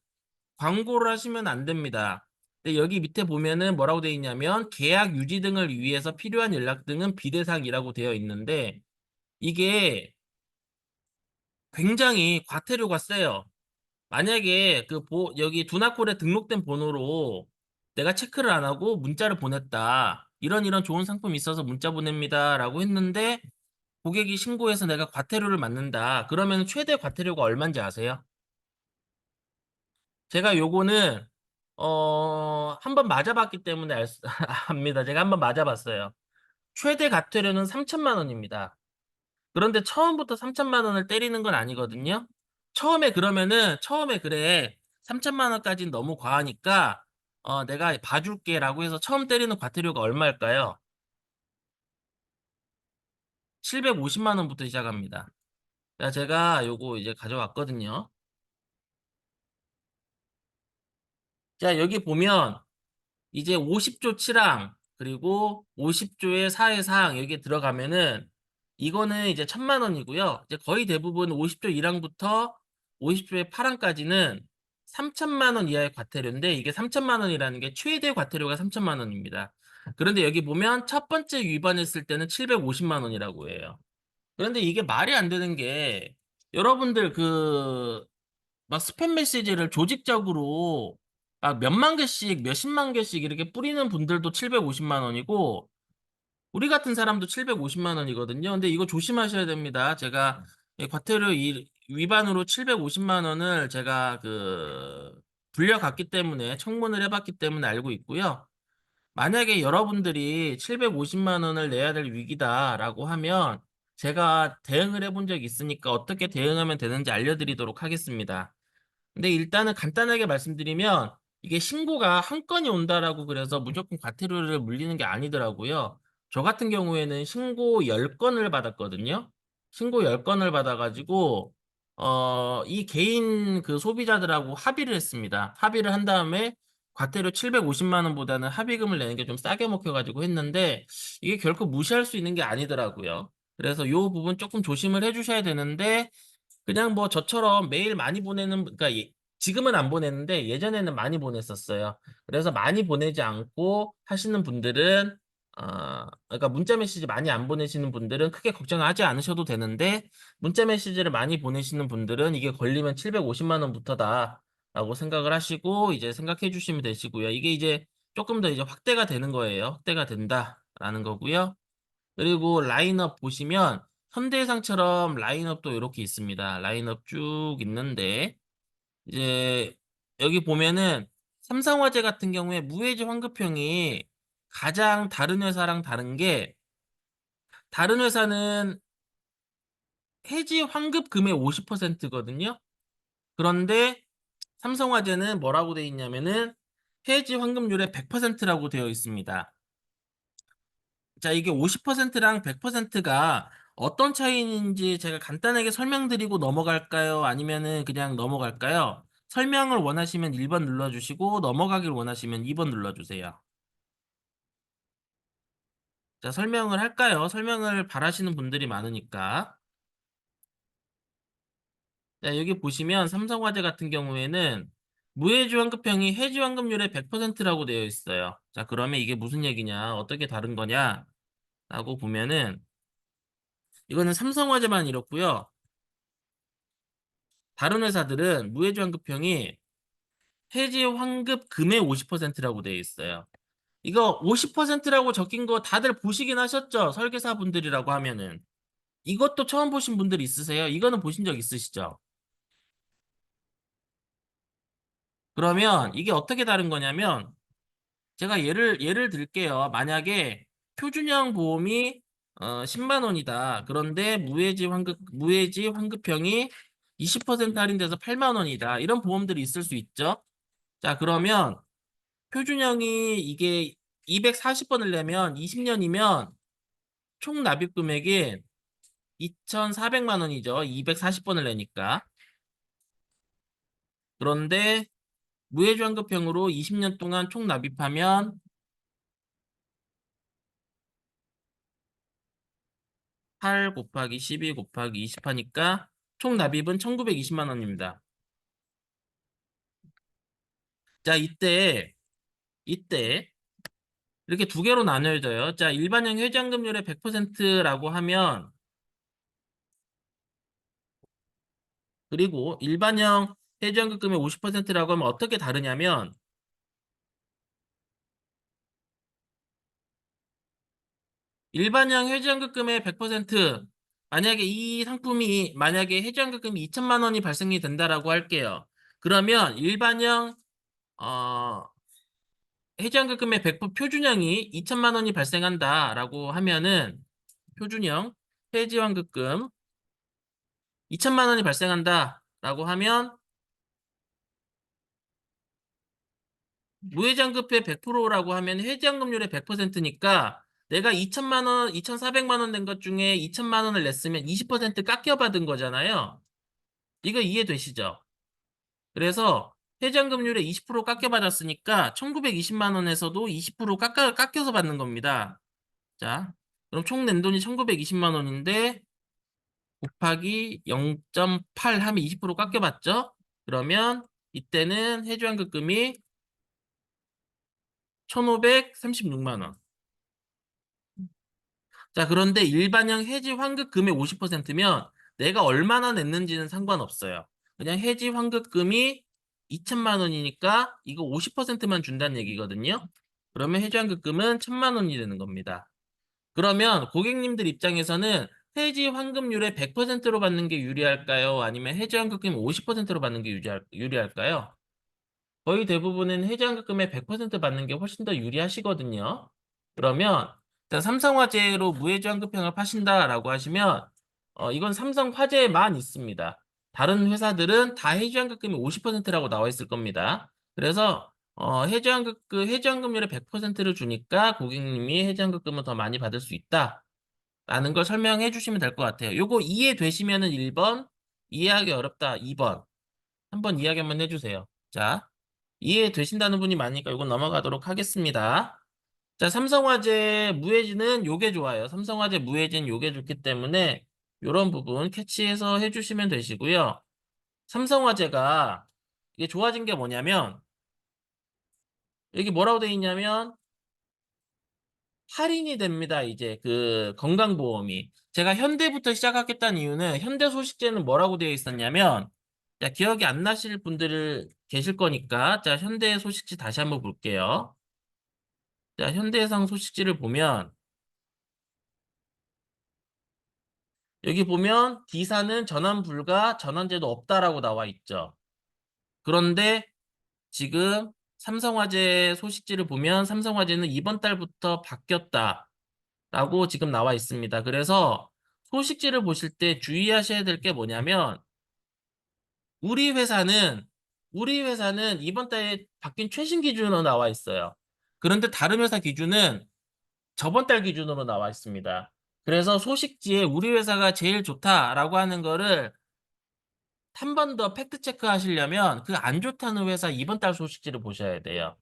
광고를 하시면 안 됩니다. 근데 여기 밑에 보면은 뭐라고 되어 있냐면 계약 유지 등을 위해서 필요한 연락 등은 비대상이라고 되어 있는데, 이게 굉장히 과태료가 세요. 만약에 여기 두나콜에 등록된 번호로 내가 체크를 안 하고 문자를 보냈다. 이런 이런 좋은 상품이 있어서 문자 보냅니다. 라고 했는데 고객이 신고해서 내가 과태료를 맞는다. 그러면 최대 과태료가 얼마인지 아세요? 제가 요거는 한 번 맞아봤기 때문에 압니다. 제가 한 번 맞아봤어요. 최대 과태료는 3천만 원입니다. 그런데 처음부터 3천만 원을 때리는 건 아니거든요. 처음에 그래 3천만 원까지는 너무 과하니까 내가 봐줄게라고 해서 처음 때리는 과태료가 얼마일까요? 750만 원부터 시작합니다. 자, 제가 요거 이제 가져왔거든요. 자, 여기 보면 이제 50조 7항 그리고 50조의 4의 사항 여기에 들어가면은 이거는 이제 1,000만 원이고요. 이제 거의 대부분 50조 1항부터 50조의 8항까지는 3천만 원 이하의 과태료인데 이게 3천만 원이라는 게 최대 과태료가 3천만 원입니다. 그런데 여기 보면 첫 번째 위반했을 때는 750만 원이라고 해요. 그런데 이게 말이 안 되는 게 여러분들 막 스팸 메시지를 조직적으로 막 몇만 개씩, 몇십만 개씩 이렇게 뿌리는 분들도 750만 원이고, 우리 같은 사람도 750만 원이거든요. 근데 이거 조심하셔야 됩니다. 제가 이 과태료 위반으로 750만 원을 제가 불려갔기 때문에, 청문을 해봤기 때문에 알고 있고요. 만약에 여러분들이 750만 원을 내야 될 위기다라고 하면, 제가 대응을 해본 적이 있으니까 어떻게 대응하면 되는지 알려드리도록 하겠습니다. 근데 일단은 간단하게 말씀드리면 이게 신고가 한 건이 온다라고 그래서 무조건 과태료를 물리는 게 아니더라고요. 저 같은 경우에는 신고 10건을 받았거든요. 신고 10건을 받아가지고 이 개인 소비자들하고 합의를 했습니다. 합의를 한 다음에 과태료 750만 원보다는 합의금을 내는 게 좀 싸게 먹혀가지고 했는데 이게 결코 무시할 수 있는 게 아니더라고요. 그래서 이 부분 조금 조심을 해주셔야 되는데 그냥 뭐 저처럼 메일 많이 보내는, 그러니까 지금은 안 보내는데 예전에는 많이 보냈었어요. 그래서 많이 보내지 않고 하시는 분들은, 그러니까 문자 메시지 많이 안 보내시는 분들은 크게 걱정하지 않으셔도 되는데, 문자 메시지를 많이 보내시는 분들은 이게 걸리면 750만 원부터다라고 생각을 하시고 이제 생각해 주시면 되시고요. 이게 이제 조금 더 이제 확대가 되는 거예요. 확대가 된다라는 거고요. 그리고 라인업 보시면 현대해상처럼 라인업도 이렇게 있습니다. 라인업 쭉 있는데 이제 여기 보면은 삼성화재 같은 경우에 무해지 환급형이 가장 다른 회사랑 다른 게 다른 회사는 해지 환급금의 50%거든요. 그런데 삼성화재는 뭐라고 돼 있냐면은 해지 환급률의 100%라고 되어 있습니다. 자, 이게 50%랑 100%가 어떤 차이인지 제가 간단하게 설명드리고 넘어갈까요? 아니면은 그냥 넘어갈까요? 설명을 원하시면 1번 눌러주시고 넘어가길 원하시면 2번 눌러주세요. 자, 설명을 할까요? 설명을 바라시는 분들이 많으니까. 자, 여기 보시면 삼성화재 같은 경우에는 무해지 환급형이 해지 환급률의 100%라고 되어 있어요. 자, 그러면 이게 무슨 얘기냐? 어떻게 다른 거냐? 라고 보면은 이거는 삼성화재만 이렇고요. 다른 회사들은 무해지 환급형이 해지 환급금의 50%라고 되어 있어요. 이거 50%라고 적힌 거 다들 보시긴 하셨죠? 설계사분들이라고 하면은. 이것도 처음 보신 분들 있으세요? 이거는 보신 적 있으시죠? 그러면 이게 어떻게 다른 거냐면 제가 예를 들게요. 만약에 표준형 보험이 10만 원이다. 그런데 무해지 환급형이 20% 할인돼서 8만 원이다. 이런 보험들이 있을 수 있죠. 자, 그러면 표준형이 이게 240번을 내면 20년이면 총 납입 금액이 2,400만 원이죠. 240번을 내니까. 그런데 무해지환급형으로 20년 동안 총 납입하면 8 곱하기 12 곱하기 20 하니까 총 납입은 1,920만 원입니다. 자, 이때 이렇게 두 개로 나눠져요. 자, 일반형 회전금률의 100%라고 하면 그리고 일반형 해지환급금의 50%라고 하면 어떻게 다르냐면 일반형 해지환급금의 100% 만약에 이 상품이 만약에 해지환급금이 2천만 원이 발생이 된다라고 할게요. 그러면 일반형 어, 해지환급금의 100% 표준형이 2천만 원이 발생한다라고 하면은 표준형 해지환급금 2천만 원이 발생한다라고 하면 무해지환급의 100%라고 하면 해지환급률의 100%니까 내가 2천만 원, 2,400만 원 낸 것 중에 2천만 원을 냈으면 20% 깎여받은 거잖아요. 이거 이해되시죠? 그래서 해지환급률의 20% 깎여받았으니까 1,920만 원에서도 20% 깎여서 받는 겁니다. 자, 그럼 총 낸 돈이 1,920만 원인데 곱하기 0.8 하면 20% 깎여받죠? 그러면 이때는 해지환급금이 1,536만 원. 자, 그런데 일반형 해지 환급금의 50%면 내가 얼마나 냈는지는 상관없어요. 그냥 해지 환급금이 2천만 원이니까 이거 50%만 준다는 얘기거든요. 그러면 해지 환급금은 1,000만 원이 되는 겁니다. 그러면 고객님들 입장에서는 해지 환급률의 100%로 받는 게 유리할까요? 아니면 해지 환급금 50%로 받는 게 유리할까요? 거의 대부분은 해지환급금의 100% 받는 게 훨씬 더 유리하시거든요. 그러면 일단 삼성화재로 무해지환급형을 파신다라고 하시면 이건 삼성화재에만 있습니다. 다른 회사들은 다 해지환급금이 50%라고 나와 있을 겁니다. 그래서 해지환급률의 100%를 주니까 고객님이 해지환급금을 더 많이 받을 수 있다라는 걸 설명해 주시면 될 것 같아요. 요거 이해되시면은 1번, 이해하기 어렵다 2번. 한번 이야기 한번 해주세요. 자. 이해되신다는 분이 많으니까 이건 넘어가도록 하겠습니다. 자, 삼성화재 무해지는 요게 좋아요. 삼성화재 무해지는 요게 좋기 때문에 요런 부분 캐치해서 해주시면 되시고요. 삼성화재가 이게 좋아진 게 뭐냐면 여기 뭐라고 돼 있냐면 할인이 됩니다. 이제 그 건강보험이. 제가 현대부터 시작하겠다는 이유는 현대 소식제는 뭐라고 되어 있었냐면 자, 기억이 안 나실 분들 계실 거니까 자, 현대 소식지 다시 한번 볼게요. 자, 현대해상 소식지를 보면 여기 보면 D사는 전환 불가, 전환제도 없다라고 나와 있죠. 그런데 지금 삼성화재 소식지를 보면 삼성화재는 이번 달부터 바뀌었다라고 지금 나와 있습니다. 그래서 소식지를 보실 때 주의하셔야 될 게 뭐냐면 우리 회사는 우리 회사는 이번 달에 바뀐 최신 기준으로 나와 있어요. 그런데 다른 회사 기준은 저번 달 기준으로 나와 있습니다. 그래서 소식지에 우리 회사가 제일 좋다라고 하는 거를 한 번 더 팩트 체크 하시려면 그 안 좋다는 회사 이번 달 소식지를 보셔야 돼요.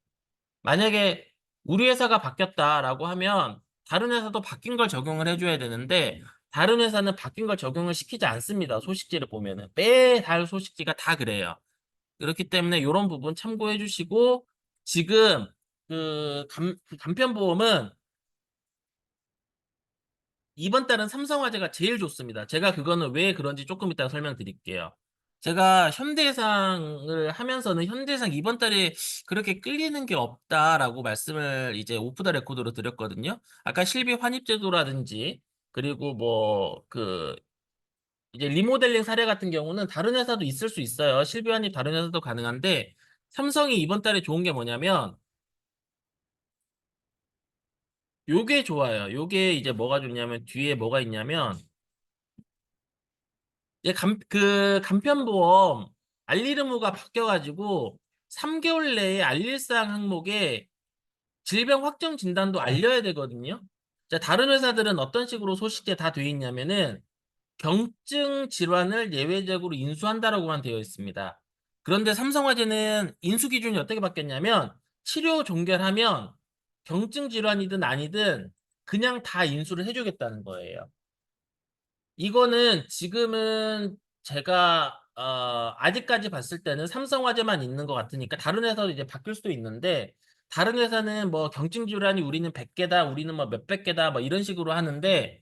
만약에 우리 회사가 바뀌었다라고 하면 다른 회사도 바뀐 걸 적용을 해줘야 되는데 다른 회사는 바뀐 걸 적용을 시키지 않습니다. 소식지를 보면은 매달 소식지가 다 그래요. 그렇기 때문에 이런 부분 참고해 주시고 지금 그 간편보험은 이번 달은 삼성화재가 제일 좋습니다. 제가 그거는 왜 그런지 조금 이따가 설명드릴게요. 제가 현대해상을 하면서는 현대해상 이번 달에 그렇게 끌리는 게 없다라고 말씀을 이제 오프 더 레코드로 드렸거든요. 아까 실비 환입제도라든지 그리고 뭐 그 이제 리모델링 사례 같은 경우는 다른 회사도 있을 수 있어요. 실비 환입 다른 회사도 가능한데 삼성이 이번 달에 좋은 게 뭐냐면 요게 좋아요. 요게 이제 뭐가 좋냐면 뒤에 뭐가 있냐면 이제 그 간편보험 알림 의무가 바뀌어가지고 3개월 내에 알릴사항 항목에 질병 확정 진단도 알려야 되거든요. 자, 다른 회사들은 어떤 식으로 소식지에 다 되어 있냐면은 경증 질환을 예외적으로 인수한다라고만 되어 있습니다. 그런데 삼성화재는 인수 기준이 어떻게 바뀌었냐면 치료 종결하면 경증 질환이든 아니든 그냥 다 인수를 해주겠다는 거예요. 이거는 지금은 제가 아직까지 봤을 때는 삼성화재만 있는 것 같으니까 다른 회사도 이제 바뀔 수도 있는데 다른 회사는 뭐 경증 질환이 우리는 100개다 우리는 뭐 몇백 개다 뭐 이런 식으로 하는데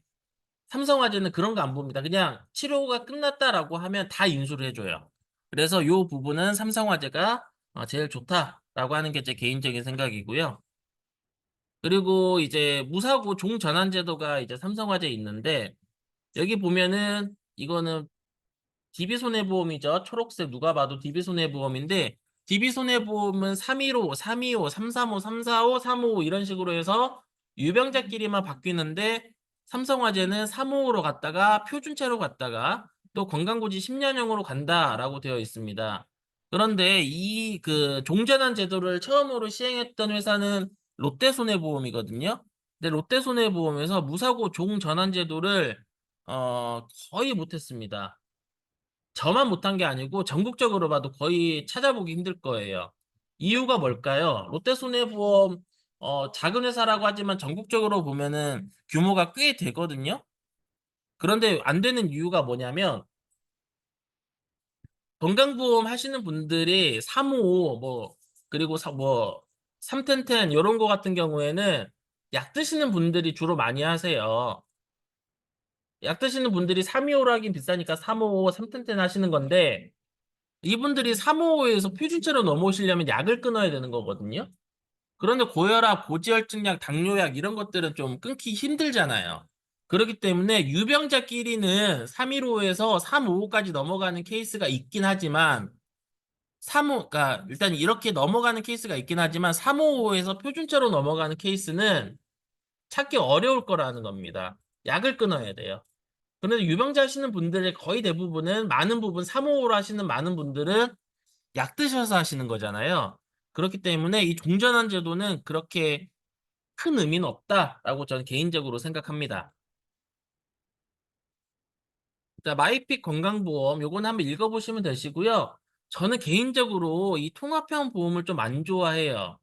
삼성화재는 그런 거 안 봅니다. 그냥 치료가 끝났다라고 하면 다 인수를 해줘요. 그래서 이 부분은 삼성화재가 제일 좋다라고 하는 게 제 개인적인 생각이고요. 그리고 이제 무사고 종전환제도가 이제 삼성화재에 있는데 여기 보면은 이거는 DB손해보험이죠. 초록색 누가 봐도 DB손해보험인데 DB손해보험은 315, 325, 335, 345, 355 이런 식으로 해서 유병자끼리만 바뀌는데 삼성화재는 355로 갔다가 표준체로 갔다가 또 건강고지 10년형으로 간다라고 되어 있습니다. 그런데 이 그 종전환 제도를 처음으로 시행했던 회사는 롯데손해보험이거든요. 근데 롯데손해보험에서 무사고 종전환 제도를 거의 못했습니다. 저만 못한 게 아니고 전국적으로 봐도 거의 찾아보기 힘들 거예요. 이유가 뭘까요? 롯데손해보험 작은 회사라고 하지만 전국적으로 보면은 규모가 꽤 되거든요. 그런데 안 되는 이유가 뭐냐면 건강보험 하시는 분들이 355 뭐 그리고 뭐 3텐텐 이런 거 같은 경우에는 약 드시는 분들이 주로 많이 하세요. 약 드시는 분들이 325로 하긴 비싸니까 355, 3텐텐 하시는 건데 이분들이 355에서 표준체로 넘어오시려면 약을 끊어야 되는 거거든요. 그런데 고혈압, 고지혈증약, 당뇨약 이런 것들은 좀 끊기 힘들잖아요. 그렇기 때문에 유병자끼리는 315에서 355까지 넘어가는 케이스가 있긴 하지만 35, 그러니까 일단 이렇게 넘어가는 케이스가 있긴 하지만 355에서 표준체로 넘어가는 케이스는 찾기 어려울 거라는 겁니다. 약을 끊어야 돼요. 그런데 유병자 하시는 분들의 거의 대부분은 많은 부분 355로 하시는 많은 분들은 약 드셔서 하시는 거잖아요. 그렇기 때문에 이 종전환 제도는 그렇게 큰 의미는 없다라고 저는 개인적으로 생각합니다. 자, 마이픽 건강보험 요거는 한번 읽어보시면 되시고요. 저는 개인적으로 이 통합형 보험을 좀 안 좋아해요.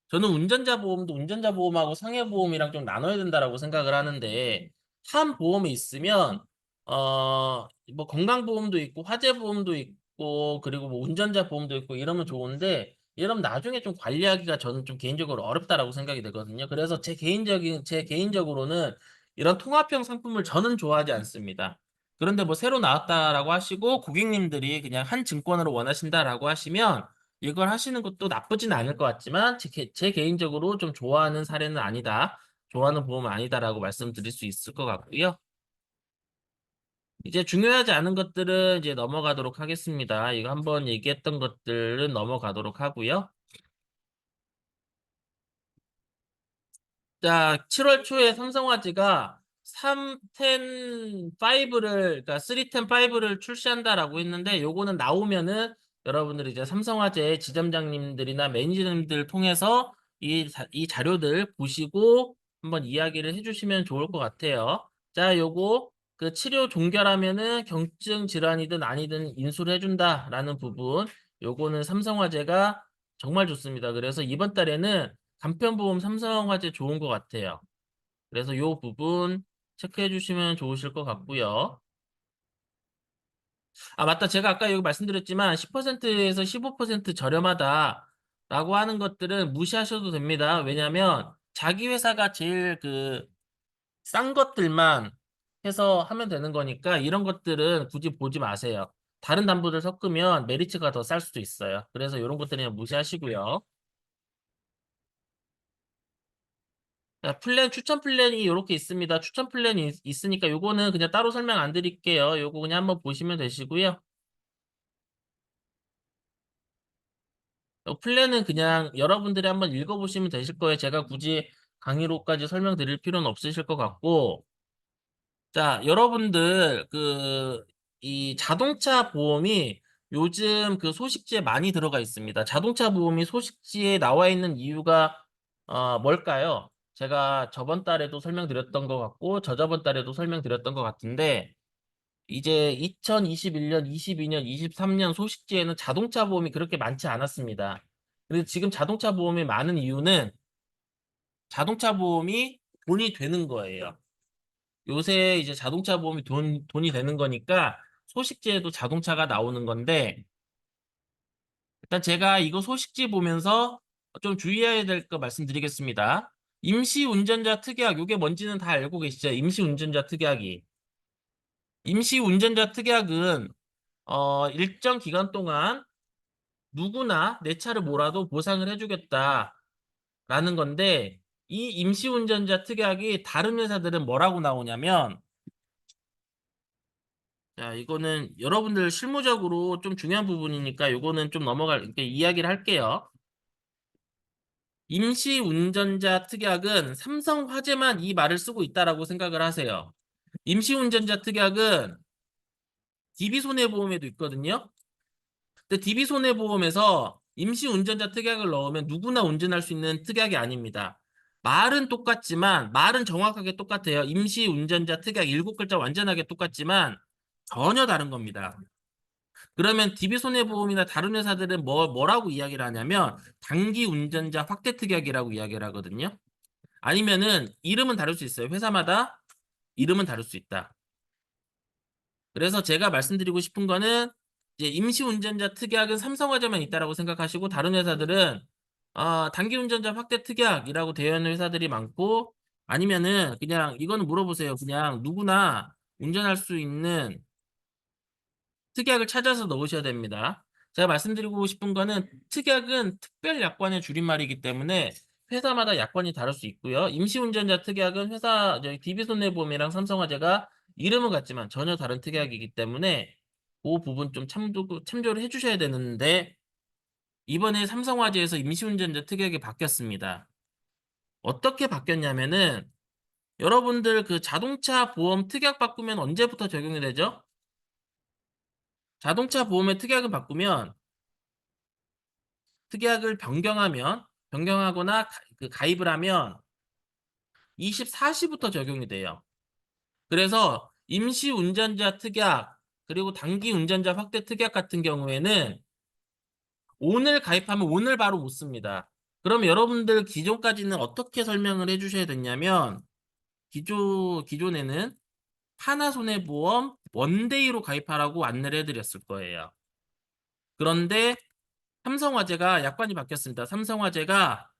저는 운전자 보험도 운전자 보험하고 상해 보험이랑 좀 나눠야 된다라고 생각을 하는데 한 보험이 있으면 뭐 건강 보험도 있고 화재 보험도 있고 그리고 뭐 운전자 보험도 있고 이러면 좋은데 이러면 나중에 좀 관리하기가 저는 좀 개인적으로 어렵다라고 생각이 되거든요. 그래서 제 개인적으로는 이런 통합형 상품을 저는 좋아하지 않습니다. 그런데 뭐 새로 나왔다라고 하시고 고객님들이 그냥 한 증권으로 원하신다라고 하시면 이걸 하시는 것도 나쁘진 않을 것 같지만 제 개인적으로 좀 좋아하는 사례는 아니다. 좋아하는 보험은 아니다라고 말씀드릴 수 있을 것 같고요. 이제 중요하지 않은 것들은 이제 넘어가도록 하겠습니다. 이거 한번 얘기했던 것들은 넘어가도록 하고요. 자, 7월 초에 삼성화재가 3.10.5를, 그러니까 3.10.5를 출시한다라고 했는데, 요거는 나오면은 여러분들 이제 삼성화재 지점장님들이나 매니저님들 통해서 이 자료들 보시고 한번 이야기를 해주시면 좋을 것 같아요. 자, 요거 그 치료 종결하면은 경증 질환이든 아니든 인수를 해준다라는 부분, 요거는 삼성화재가 정말 좋습니다. 그래서 이번 달에는 간편보험 삼성화재 좋은 것 같아요. 그래서 이 부분 체크해 주시면 좋으실 것 같고요. 아, 맞다. 제가 아까 여기 말씀드렸지만 10%에서 15% 저렴하다라고 하는 것들은 무시하셔도 됩니다. 왜냐하면 자기 회사가 제일 그 싼 것들만 해서 하면 되는 거니까 이런 것들은 굳이 보지 마세요. 다른 담보들 섞으면 메리츠가 더 쌀 수도 있어요. 그래서 이런 것들은 무시하시고요. 자, 추천 플랜이 이렇게 있습니다. 추천 플랜이 있으니까 요거는 그냥 따로 설명 안 드릴게요. 요거 그냥 한번 보시면 되시고요. 플랜은 그냥 여러분들이 한번 읽어보시면 되실 거예요. 제가 굳이 강의로까지 설명드릴 필요는 없으실 것 같고. 자, 여러분들 이 자동차 보험이 요즘 그 소식지에 많이 들어가 있습니다. 자동차 보험이 소식지에 나와 있는 이유가 뭘까요? 제가 저번 달에도 설명드렸던 것 같고 저저번 달에도 설명드렸던 것 같은데 이제 2021년, 22년, 23년 소식지에는 자동차 보험이 그렇게 많지 않았습니다. 그래서 지금 자동차 보험이 많은 이유는 자동차 보험이 돈이 되는 거예요. 요새 이제 자동차 보험이 돈이 되는 거니까 소식지에도 자동차가 나오는 건데 일단 제가 이거 소식지 보면서 좀 주의해야 될 거 말씀드리겠습니다. 임시운전자 특약, 요게 뭔지는 다 알고 계시죠? 임시운전자 특약이. 임시운전자 특약은 일정 기간 동안 누구나 내 차를 몰아도 보상을 해주겠다라는 건데 이 임시운전자 특약이 다른 회사들은 뭐라고 나오냐면 자, 이거는 여러분들 실무적으로 좀 중요한 부분이니까 이거는 좀 이렇게 이야기를 할게요. 임시운전자 특약은 삼성화재만 이 말을 쓰고 있다라고 생각을 하세요. 임시운전자 특약은 DB손해보험에도 있거든요. 근데 DB손해보험에서 임시운전자 특약을 넣으면 누구나 운전할 수 있는 특약이 아닙니다. 말은 똑같지만 말은 정확하게 똑같아요. 임시운전자 특약 7글자 완전하게 똑같지만 전혀 다른 겁니다. 그러면 DB손해보험이나 다른 회사들은 뭐라고 이야기를 하냐면 단기 운전자 확대 특약이라고 이야기를 하거든요. 아니면은 이름은 다를 수 있어요. 회사마다 이름은 다를 수 있다. 그래서 제가 말씀드리고 싶은 거는 이제 임시운전자 특약은 삼성화재만 있다라고 생각하시고 다른 회사들은 단기 운전자 확대 특약이라고 되어 있는 회사들이 많고 아니면은 그냥 이거는 물어보세요. 그냥 누구나 운전할 수 있는 특약을 찾아서 넣으셔야 됩니다. 제가 말씀드리고 싶은 거는 특약은 특별 약관의 줄임말이기 때문에 회사마다 약관이 다를 수 있고요. 임시운전자 특약은 저희 DB손해보험이랑 삼성화재가 이름은 같지만 전혀 다른 특약이기 때문에 그 부분 좀 참조를 해주셔야 되는데 이번에 삼성화재에서 임시운전자 특약이 바뀌었습니다. 어떻게 바뀌었냐면은 여러분들 그 자동차 보험 특약 바꾸면 언제부터 적용이 되죠? 자동차 보험의 특약을 바꾸면 특약을 변경하거나 가입을 하면 24시부터 적용이 돼요. 그래서 임시운전자 특약 그리고 단기운전자 확대 특약 같은 경우에는 오늘 가입하면 오늘 바로 못 씁니다. 그럼 여러분들 기존까지는 어떻게 설명을 해주셔야 됐냐면 기존에는 하나손해보험 원데이로 가입하라고 안내를 해드렸을 거예요. 그런데 삼성화재가 약관이 바뀌었습니다. 삼성화재가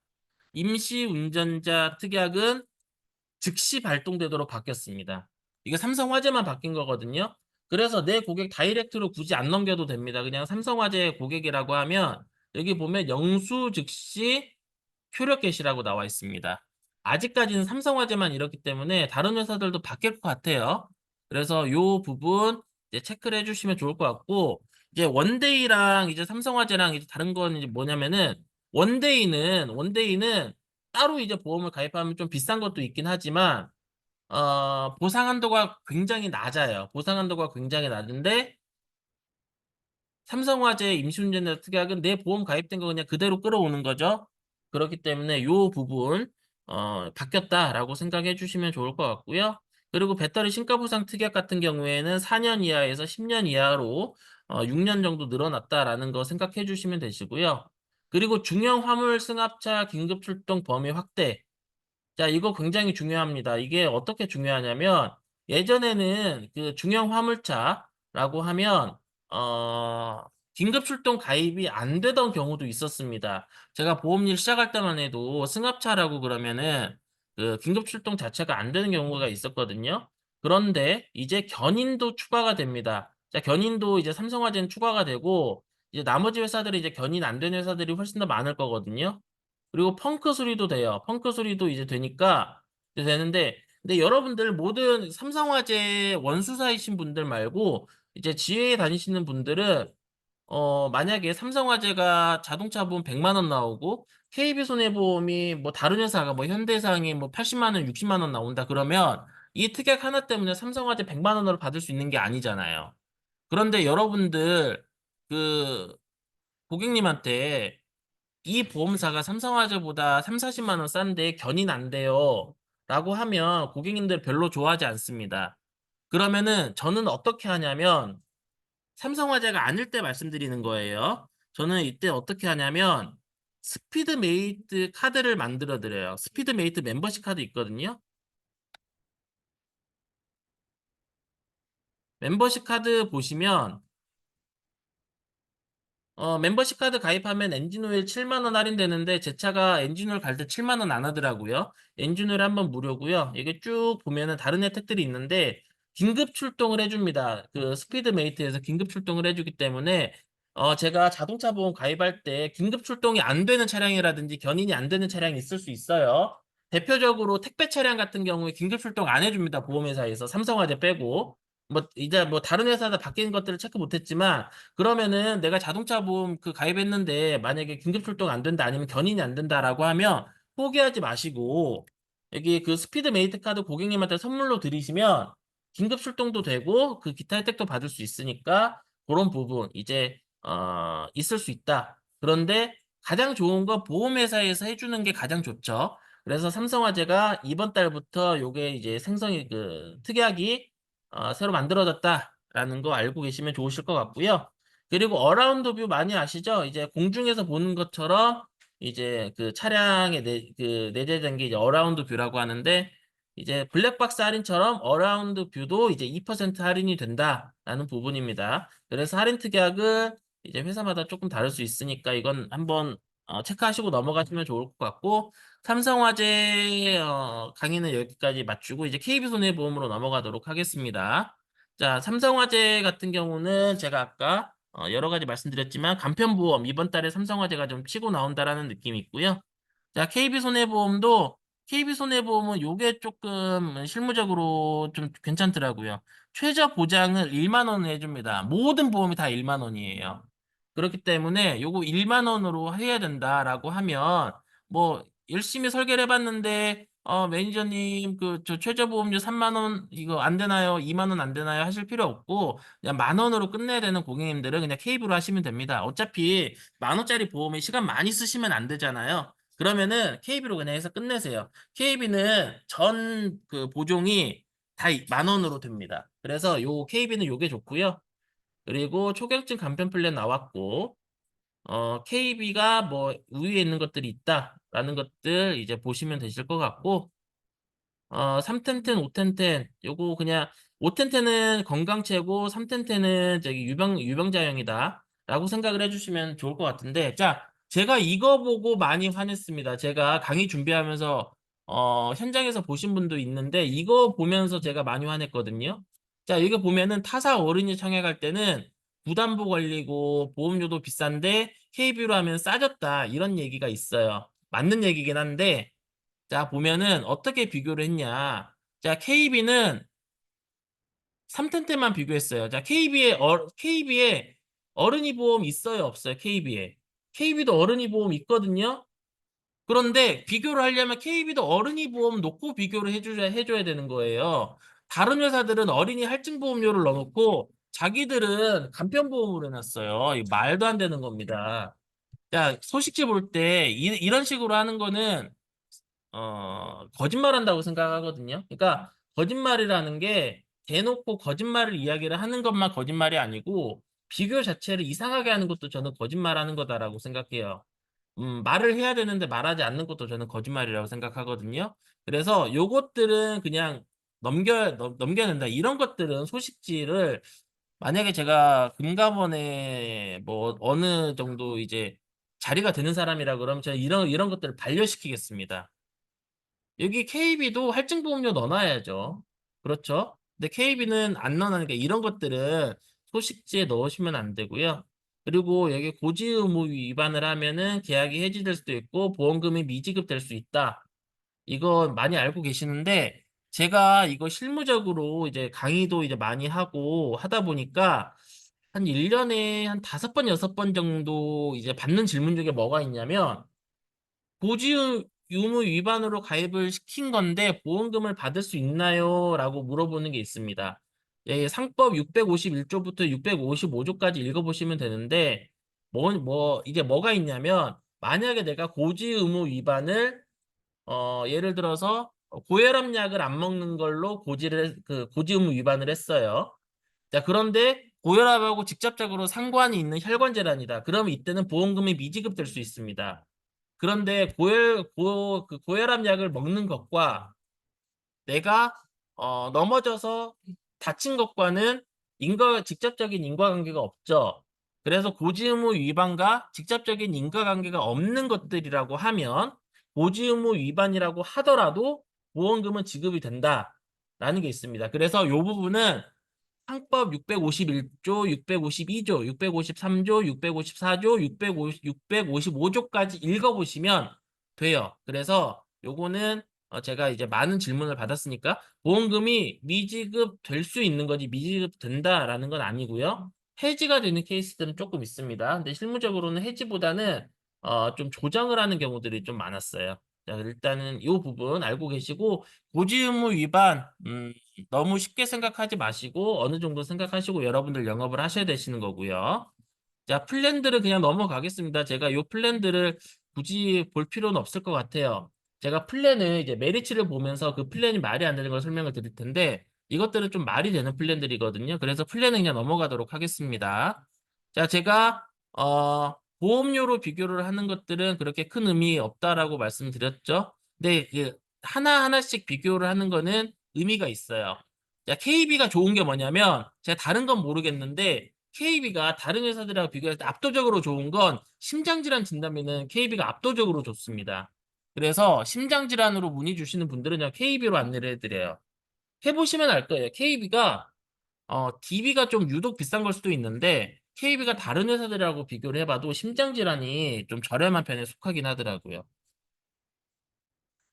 임시운전자 특약은 즉시 발동되도록 바뀌었습니다. 이게 삼성화재만 바뀐 거거든요. 그래서 내 고객 다이렉트로 굳이 안 넘겨도 됩니다. 그냥 삼성화재 고객이라고 하면 여기 보면 영수 즉시 효력 개시라고 나와 있습니다. 아직까지는 삼성화재만 이렇기 때문에 다른 회사들도 바뀔 것 같아요. 그래서 요 부분 이제 체크를 해주시면 좋을 것 같고 이제 원데이랑 이제 삼성화재랑 이제 다른 건 이제 뭐냐면은 원데이는 따로 이제 보험을 가입하면 좀 비싼 것도 있긴 하지만 보상 한도가 굉장히 낮아요. 보상 한도가 굉장히 낮은데 삼성화재 임시운전자 특약은 내 보험 가입된 거 그냥 그대로 끌어오는 거죠. 그렇기 때문에 요 부분 바뀌었다라고 생각해 주시면 좋을 것 같고요. 그리고 배터리 신가보상 특약 같은 경우에는 4년 이하에서 10년 이하로 6년 정도 늘어났다라는 거 생각해 주시면 되시고요. 그리고 중형 화물 승합차 긴급 출동 범위 확대. 자, 이거 굉장히 중요합니다. 이게 어떻게 중요하냐면 예전에는 그 중형 화물차라고 하면 어 긴급 출동 가입이 안 되던 경우도 있었습니다. 제가 보험일 시작할 때만 해도 승합차라고 그러면은 그 긴급 출동 자체가 안 되는 경우가 있었거든요. 그런데 이제 견인도 추가가 됩니다. 자, 견인도 이제 삼성화재는 추가가 되고 이제 나머지 회사들이 이제 견인 안 되는 회사들이 훨씬 더 많을 거거든요. 그리고 펑크 수리도 돼요. 펑크 수리도 이제 되니까 이제 되는데 근데 여러분들 모든 삼성화재 원수사이신 분들 말고 이제 지회에 다니시는 분들은 만약에 삼성화재가 자동차 보험 100만 원 나오고 KB손해보험이 뭐 다른 회사가 뭐 현대해상이 뭐 80만 원, 60만 원 나온다 그러면 이 특약 하나 때문에 삼성화재 100만 원으로 받을 수 있는 게 아니잖아요. 그런데 여러분들 그 고객님한테 이 보험사가 삼성화재보다 3, 40만 원 싼데 견인 안 돼요. 라고 하면 고객님들 별로 좋아하지 않습니다. 그러면은 저는 어떻게 하냐면 삼성화재가 아닐 때 말씀드리는 거예요. 저는 이때 어떻게 하냐면 스피드메이트 카드를 만들어 드려요. 스피드메이트 멤버십 카드 있거든요. 멤버십 카드 보시면 멤버십 카드 가입하면 엔진오일 7만 원 할인되는데 제 차가 엔진오일 갈 때 7만 원 안 하더라고요. 엔진오일 한번 무료고요. 이게 쭉 보면은 다른 혜택들이 있는데 긴급 출동을 해줍니다. 그 스피드메이트에서 긴급 출동을 해주기 때문에 제가 자동차 보험 가입할 때 긴급 출동이 안 되는 차량이라든지 견인이 안 되는 차량이 있을 수 있어요. 대표적으로 택배 차량 같은 경우에 긴급 출동 안 해줍니다. 보험회사에서 삼성화재 빼고. 뭐 이제 뭐 다른 회사다 바뀐 것들을 체크 못했지만 그러면은 내가 자동차 보험 그 가입했는데 만약에 긴급 출동 안 된다 아니면 견인이 안 된다라고 하면 포기하지 마시고 여기 그 스피드 메이트 카드 고객님한테 선물로 드리시면 긴급 출동도 되고 그 기타 혜택도 받을 수 있으니까 그런 부분 이제 있을 수 있다. 그런데 가장 좋은 건 보험회사에서 해주는 게 가장 좋죠. 그래서 삼성화재가 이번 달부터 요게 이제 생성이 그 특약이 새로 만들어졌다라는 거 알고 계시면 좋으실 것 같고요. 그리고 어라운드 뷰 많이 아시죠? 이제 공중에서 보는 것처럼 이제 그 차량에 그 내재된 게 이제 어라운드 뷰라고 하는데 이제 블랙박스 할인처럼 어라운드 뷰도 이제 2% 할인이 된다라는 부분입니다. 그래서 할인 특약은 이제 회사마다 조금 다를 수 있으니까 이건 한번 체크하시고 넘어가시면 좋을 것 같고 삼성화재 강의는 여기까지 마치고 이제 KB손해보험으로 넘어가도록 하겠습니다. 자, 삼성화재 같은 경우는 제가 아까 여러 가지 말씀드렸지만 간편보험 이번 달에 삼성화재가 좀 치고 나온다라는 느낌이 있고요. 자, KB손해보험은 요게 조금 실무적으로 좀 괜찮더라고요. 최저 보장을 1만 원 해줍니다. 모든 보험이 다 1만 원이에요. 그렇기 때문에 요거 1만 원으로 해야 된다라고 하면 뭐 열심히 설계를 해봤는데 매니저님 그 저 최저보험료 3만 원 이거 안 되나요? 2만 원 안 되나요? 하실 필요 없고 그냥 만 원으로 끝내야 되는 고객님들은 그냥 KB로 하시면 됩니다. 어차피 만 원짜리 보험에 시간 많이 쓰시면 안 되잖아요. 그러면은 KB로 그냥 해서 끝내세요. KB는 전 그 보종이 다 만 원으로 됩니다. 그래서 요 KB는 요게 좋고요. 그리고 초경증 간편 플랜 나왔고 KB가 뭐 우위에 있는 것들이 있다라는 것들 이제 보시면 되실 것 같고 3텐텐, 5텐텐 요거 그냥 5텐텐은 건강체고 3텐텐은 저기 유병자형이다 라고 생각을 해주시면 좋을 것 같은데 자 제가 이거 보고 많이 화냈습니다. 제가 강의 준비하면서 현장에서 보신 분도 있는데 이거 보면서 제가 많이 화냈거든요. 자 이거 보면은 타사 어린이 청약 할 때는 부담보 걸리고 보험료도 비싼데 KB로 하면 싸졌다 이런 얘기가 있어요. 맞는 얘기긴 한데 자, 보면은 어떻게 비교를 했냐. 자, KB는 3텐트만 비교했어요. 자, KB에 어른이 보험 있어요, 없어요? KB에. KB도 어른이 보험 있거든요. 그런데 비교를 하려면 KB도 어른이 보험 놓고 비교를 해줘야 되는 거예요. 다른 회사들은 어린이 할증 보험료를 넣어놓고 자기들은 간편보험으로 해놨어요. 이거 말도 안 되는 겁니다. 자, 소식지 볼 때 이런 식으로 하는 거는 거짓말한다고 생각하거든요. 그러니까 거짓말이라는 게 대놓고 거짓말을 이야기를 하는 것만 거짓말이 아니고 비교 자체를 이상하게 하는 것도 저는 거짓말하는 거다라고 생각해요. 말을 해야 되는데 말하지 않는 것도 저는 거짓말이라고 생각하거든요. 그래서 요것들은 그냥 넘겨낸다. 이런 것들은 소식지를 만약에 제가 금감원에 뭐 어느 정도 이제 자리가 되는 사람이라 그러면 제가 이런 것들을 반려시키겠습니다. 여기 KB도 할증보험료 넣어놔야죠. 그렇죠? 근데 KB는 안 넣어놓으니까 이런 것들은 소식지에 넣으시면 안 되고요. 그리고 여기 고지 의무 위반을 하면은 계약이 해지될 수도 있고 보험금이 미지급될 수 있다. 이거 많이 알고 계시는데 제가 이거 실무적으로 이제 강의도 이제 많이 하고 하다 보니까 한 1년에 한 5번, 6번 정도 이제 받는 질문 중에 뭐가 있냐면 고지 유무 위반으로 가입을 시킨 건데 보험금을 받을 수 있나요? 라고 물어보는 게 있습니다. 예, 상법 651조부터 655조까지 읽어보시면 되는데 이게 뭐가 있냐면 만약에 내가 고지 의무 위반을 예를 들어서 고혈압 약을 안 먹는 걸로 고지 의무 위반을 했어요. 자, 그런데 고혈압하고 직접적으로 상관이 있는 혈관 질환이다. 그러면 이때는 보험금이 미지급될 수 있습니다. 그런데 그 고혈압 약을 먹는 것과 내가 넘어져서 다친 것과는 직접적인 인과관계가 없죠. 그래서 고지의무 위반과 직접적인 인과관계가 없는 것들이라고 하면 고지의무 위반이라고 하더라도 보험금은 지급이 된다라는 게 있습니다. 그래서 이 부분은 상법 651조, 652조, 653조, 654조, 655조까지 읽어보시면 돼요. 그래서 요거는 제가 이제 많은 질문을 받았으니까 보험금이 미지급 될 수 있는 거지 미지급 된다라는 건 아니고요. 해지가 되는 케이스들은 조금 있습니다. 근데 실무적으로는 해지보다는 좀 조정을 하는 경우들이 좀 많았어요. 자, 일단은 이 부분 알고 계시고 고지 의무 위반 너무 쉽게 생각하지 마시고 어느 정도 생각하시고 여러분들 영업을 하셔야 되시는 거고요. 자, 플랜들을 그냥 넘어가겠습니다. 제가 요 플랜들을 굳이 볼 필요는 없을 것 같아요. 제가 플랜을 이제 메리츠를 보면서 그 플랜이 말이 안 되는 걸 설명을 드릴 텐데 이것들은 좀 말이 되는 플랜들이거든요. 그래서 플랜은 그냥 넘어가도록 하겠습니다. 자, 제가 보험료로 비교를 하는 것들은 그렇게 큰 의미 없다라고 말씀드렸죠. 근데 그 하나하나씩 비교를 하는 거는 의미가 있어요. 자, KB가 좋은 게 뭐냐면 제가 다른 건 모르겠는데 KB가 다른 회사들하고 비교할 때 압도적으로 좋은 건 심장질환 진단비는 KB가 압도적으로 좋습니다. 그래서 심장질환으로 문의 주시는 분들은 그냥 KB로 안내를 해드려요. 해보시면 알 거예요. KB가 DB가 좀 유독 비싼 걸 수도 있는데 KB가 다른 회사들하고 비교를 해봐도 심장질환이 좀 저렴한 편에 속하긴 하더라고요.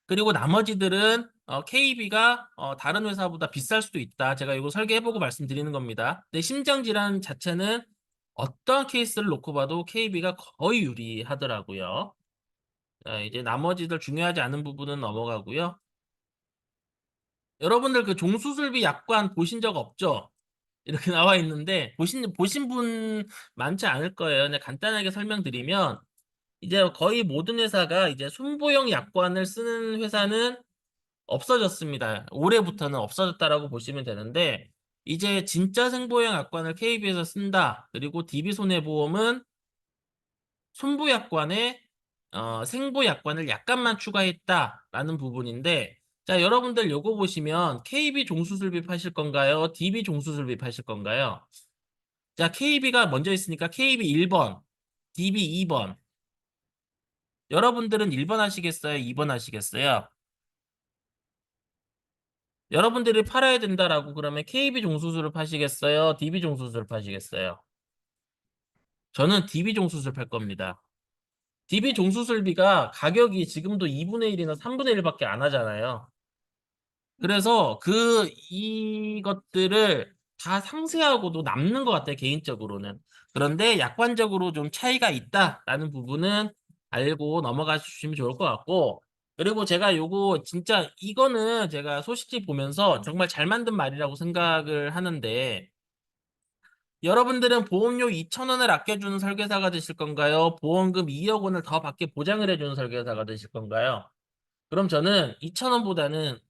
그리고 나머지들은 KB가 다른 회사보다 비쌀 수도 있다. 제가 이거 설계해보고 말씀드리는 겁니다. 근데 심장질환 자체는 어떤 케이스를 놓고 봐도 KB가 거의 유리하더라고요. 자, 이제 나머지들 중요하지 않은 부분은 넘어가고요. 여러분들 그 종수술비 약관 보신 적 없죠? 이렇게 나와 있는데 보신 분 많지 않을 거예요. 그냥 간단하게 설명드리면 이제 거의 모든 회사가 이제 순보형 약관을 쓰는 회사는 없어졌습니다. 올해부터는 없어졌다라고 보시면 되는데 이제 진짜 생보형 약관을 KB에서 쓴다. 그리고 DB손해보험은 손보약관에 생보약관을 약간만 추가했다라는 부분인데 자, 여러분들 요거 보시면 KB 종수술비 파실 건가요? DB 종수술비 파실 건가요? 자, KB가 먼저 있으니까 KB 1번, DB 2번. 여러분들은 1번 하시겠어요? 2번 하시겠어요? 여러분들이 팔아야 된다라고 그러면 KB 종수술을 파시겠어요? DB 종수술을 파시겠어요? 저는 DB 종수술 팔 겁니다. DB 종수술비가 가격이 지금도 2분의 1이나 3분의 1밖에 안 하잖아요. 그래서 이것들을 다 상세하고도 남는 것 같아요, 개인적으로는. 그런데 약관적으로 좀 차이가 있다라는 부분은 알고 넘어가 주시면 좋을 것 같고, 그리고 제가 요거 진짜 이거는 제가 소식지 보면서 정말 잘 만든 말이라고 생각을 하는데, 여러분들은 보험료 2,000원을 아껴주는 설계사가 되실 건가요? 보험금 2억 원을 더 받게 보장을 해주는 설계사가 되실 건가요? 그럼 저는 2,000원보다는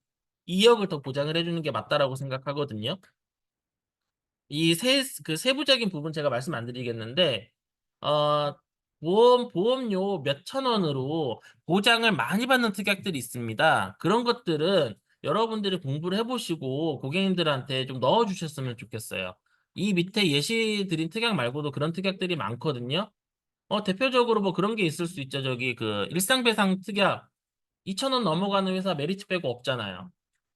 2억을 더 보장을 해주는 게 맞다라고 생각하거든요. 그 세부적인 부분 제가 말씀 안 드리겠는데, 어, 보험료 몇 천 원으로 보장을 많이 받는 특약들이 있습니다. 그런 것들은 여러분들이 공부를 해보시고 고객님들한테 좀 넣어주셨으면 좋겠어요. 이 밑에 예시 드린 특약 말고도 그런 특약들이 많거든요. 대표적으로 뭐 그런 게 있을 수 있죠. 저기 그 일상배상 특약 2,000원 넘어가는 회사 메리츠 빼고 없잖아요.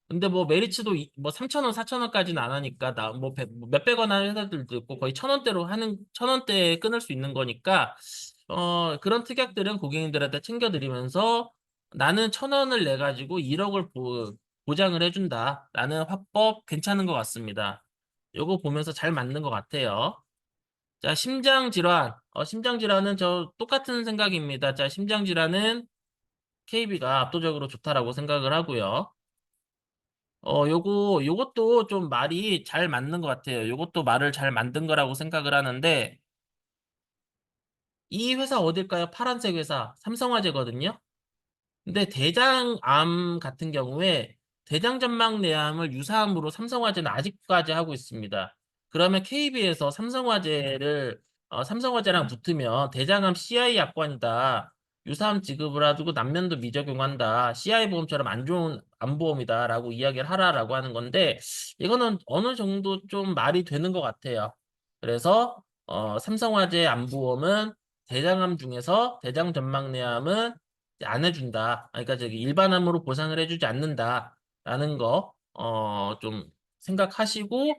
근데 뭐 메리츠도 뭐 3,000원, 4,000원까지는 안 하니까 나 뭐 몇백 원 하는 회사들도 있고 거의 1,000원대로 하는 1,000원대에 끊을 수 있는 거니까 그런 특약들은 고객님들한테 챙겨드리면서 나는 1,000원을 내 가지고 1억을 보장을 해준다. 라는 화법 괜찮은 것 같습니다. 요거 보면서 잘 맞는 것 같아요. 자, 심장질환. 심장질환은 저 똑같은 생각입니다. 자, 심장질환은 KB가 압도적으로 좋다라고 생각을 하고요. 요것도 좀 말이 잘 맞는 것 같아요. 요것도 말을 잘 만든 거라고 생각을 하는데, 이 회사 어딜까요? 파란색 회사, 삼성화재거든요? 근데 대장암 같은 경우에 대장전막내암을 유사암으로 삼성화재는 아직까지 하고 있습니다. 그러면 KB에서 삼성화재랑 붙으면 대장암 CI 약관이다. 유사암 지급을 하고 남면도 미적용한다. CI 보험처럼 안 좋은 암보험이다라고 이야기를 하라라고 하는 건데 이거는 어느 정도 좀 말이 되는 것 같아요. 그래서 삼성화재 암보험은 대장암 중에서 대장전막내암은 안 해준다. 그러니까 저기 일반암으로 보상을 해주지 않는다라는 거, 좀 생각하시고,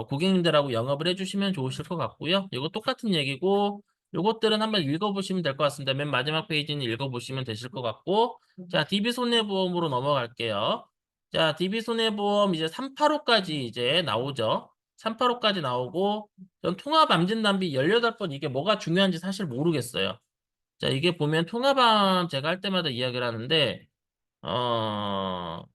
고객님들하고 영업을 해주시면 좋으실 것 같고요. 이거 똑같은 얘기고, 요것들은 한번 읽어보시면 될 것 같습니다. 맨 마지막 페이지는 읽어보시면 되실 것 같고, 자, DB손해보험으로 넘어갈게요. 자, DB손해보험 이제 385까지 이제 나오죠. 385까지 나오고, 전 통합암진단비 18번 이게 뭐가 중요한지 사실 모르겠어요. 자, 이게 보면 통합암 제가 할 때마다 이야기를 하는데,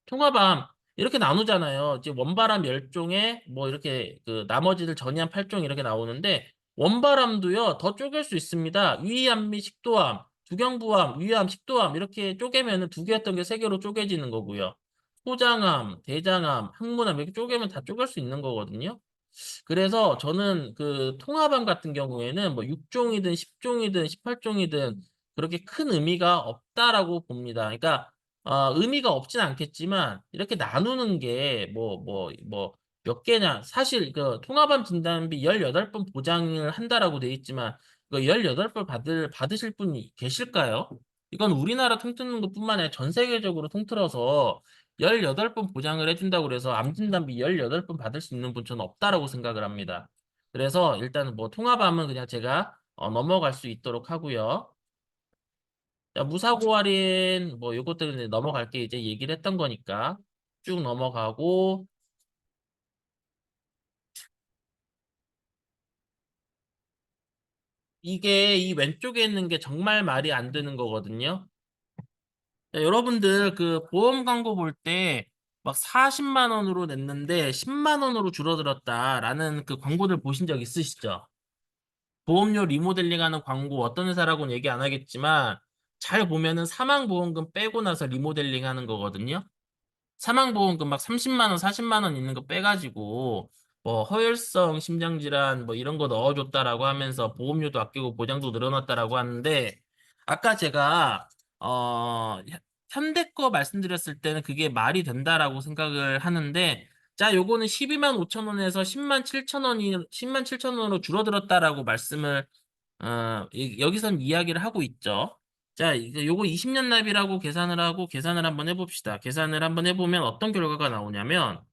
통합암 이렇게 나누잖아요. 이제 원바람 10종에 뭐 이렇게 그 나머지들 전이암 8종 이렇게 나오는데 원바람도요 더 쪼갤 수 있습니다. 위암 및 식도암, 두경부암, 위암, 식도암 이렇게 쪼개면은 두 개였던 게 세 개로 쪼개지는 거고요. 소장암, 대장암, 항문암 이렇게 쪼개면 다 쪼갤 수 있는 거거든요. 그래서 저는 그 통합암 같은 경우에는 뭐 6종이든 10종이든 18종이든 그렇게 큰 의미가 없다라고 봅니다. 그러니까 의미가 없진 않겠지만 이렇게 나누는 게 몇 개냐 사실 그 통합암 진단비 18번 보장을 한다라고 돼 있지만 그 18번 받으실 분이 계실까요? 이건 우리나라 통틀는 것뿐만 아니라 전 세계적으로 통틀어서 18번 보장을 해준다고 그래서 암 진단비 18번 받을 수 있는 분 저는 없다라고 생각을 합니다. 그래서 일단은 뭐 통합암은 그냥 제가 넘어갈 수 있도록 하고요. 자, 무사고 할인 뭐 요것들은 넘어갈게 이제 얘기를 했던 거니까 쭉 넘어가고 이게 이 왼쪽에 있는 게 정말 말이 안 되는 거거든요. 자, 여러분들 그 보험 광고 볼 때 막 40만 원으로 냈는데 10만 원으로 줄어들었다라는 그 광고들 보신 적 있으시죠? 보험료 리모델링하는 광고 어떤 회사라고는 얘기 안 하겠지만 잘 보면은 사망보험금 빼고 나서 리모델링 하는 거거든요. 사망보험금 막 30만 원, 40만 원 있는 거 빼가지고 뭐 허혈성 심장질환 뭐 이런 거 넣어줬다라고 하면서 보험료도 아끼고 보장도 늘어났다라고 하는데 아까 제가 현대 거 말씀드렸을 때는 그게 말이 된다라고 생각을 하는데 자 요거는 12만 5천 원에서 10만 7천 원이 10만 7천 원으로 줄어들었다라고 말씀을 여기선 이야기를 하고 있죠. 자, 이제 요거 20년 납이라고 계산을 하고 계산을 한번 해봅시다. 계산을 한번 해보면 어떤 결과가 나오냐면,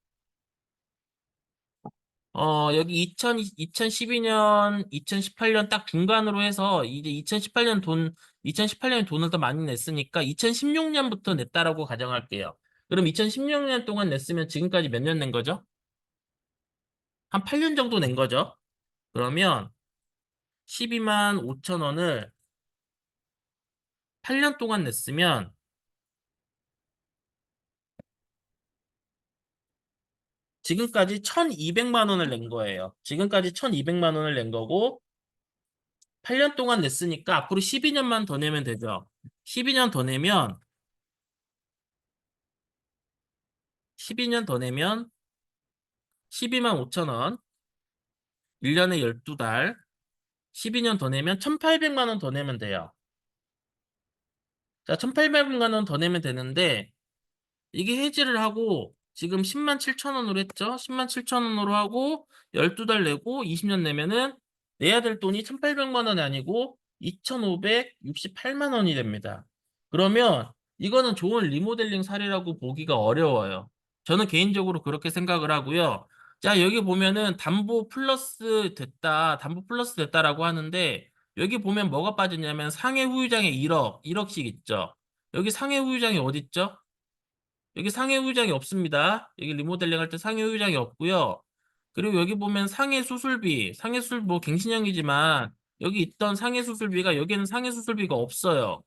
여기 2012년, 2018년 딱 중간으로 해서 이제 2018년 돈을 더 많이 냈으니까 2016년부터 냈다라고 가정할게요. 그럼 2016년 동안 냈으면 지금까지 몇 년 낸 거죠? 한 8년 정도 낸 거죠? 그러면 12만 5천 원을 8년 동안 냈으면 지금까지 1200만 원을 낸 거예요. 지금까지 1200만 원을 낸 거고 8년 동안 냈으니까 앞으로 12년만 더 내면 되죠. 12년 더 내면 12년 더 내면 12만 5천 원, 1년에 12달, 12년 더 내면 1800만 원 더 내면 돼요. 자, 1800만 원 더 내면 되는데 이게 해지를 하고 지금 10만 7천 원으로 했죠. 10만 7천 원으로 하고 12달 내고 20년 내면은 내야 될 돈이 1,800만 원이 아니고 2,568만 원이 됩니다. 그러면 이거는 좋은 리모델링 사례라고 보기가 어려워요. 저는 개인적으로 그렇게 생각을 하고요. 자, 여기 보면은 담보 플러스 됐다라고 하는데 여기 보면 뭐가 빠졌냐면 상해 후유장에 1억씩 있죠. 여기 상해 후유장이 어디 있죠? 여기 상해 후유장이 없습니다. 여기 리모델링 할 때 상해 후유장이 없고요. 그리고 여기 보면 상해 수술비, 상해 수술 뭐 갱신형이지만 여기 있던 상해 수술비가 여기는 상해 수술비가 없어요.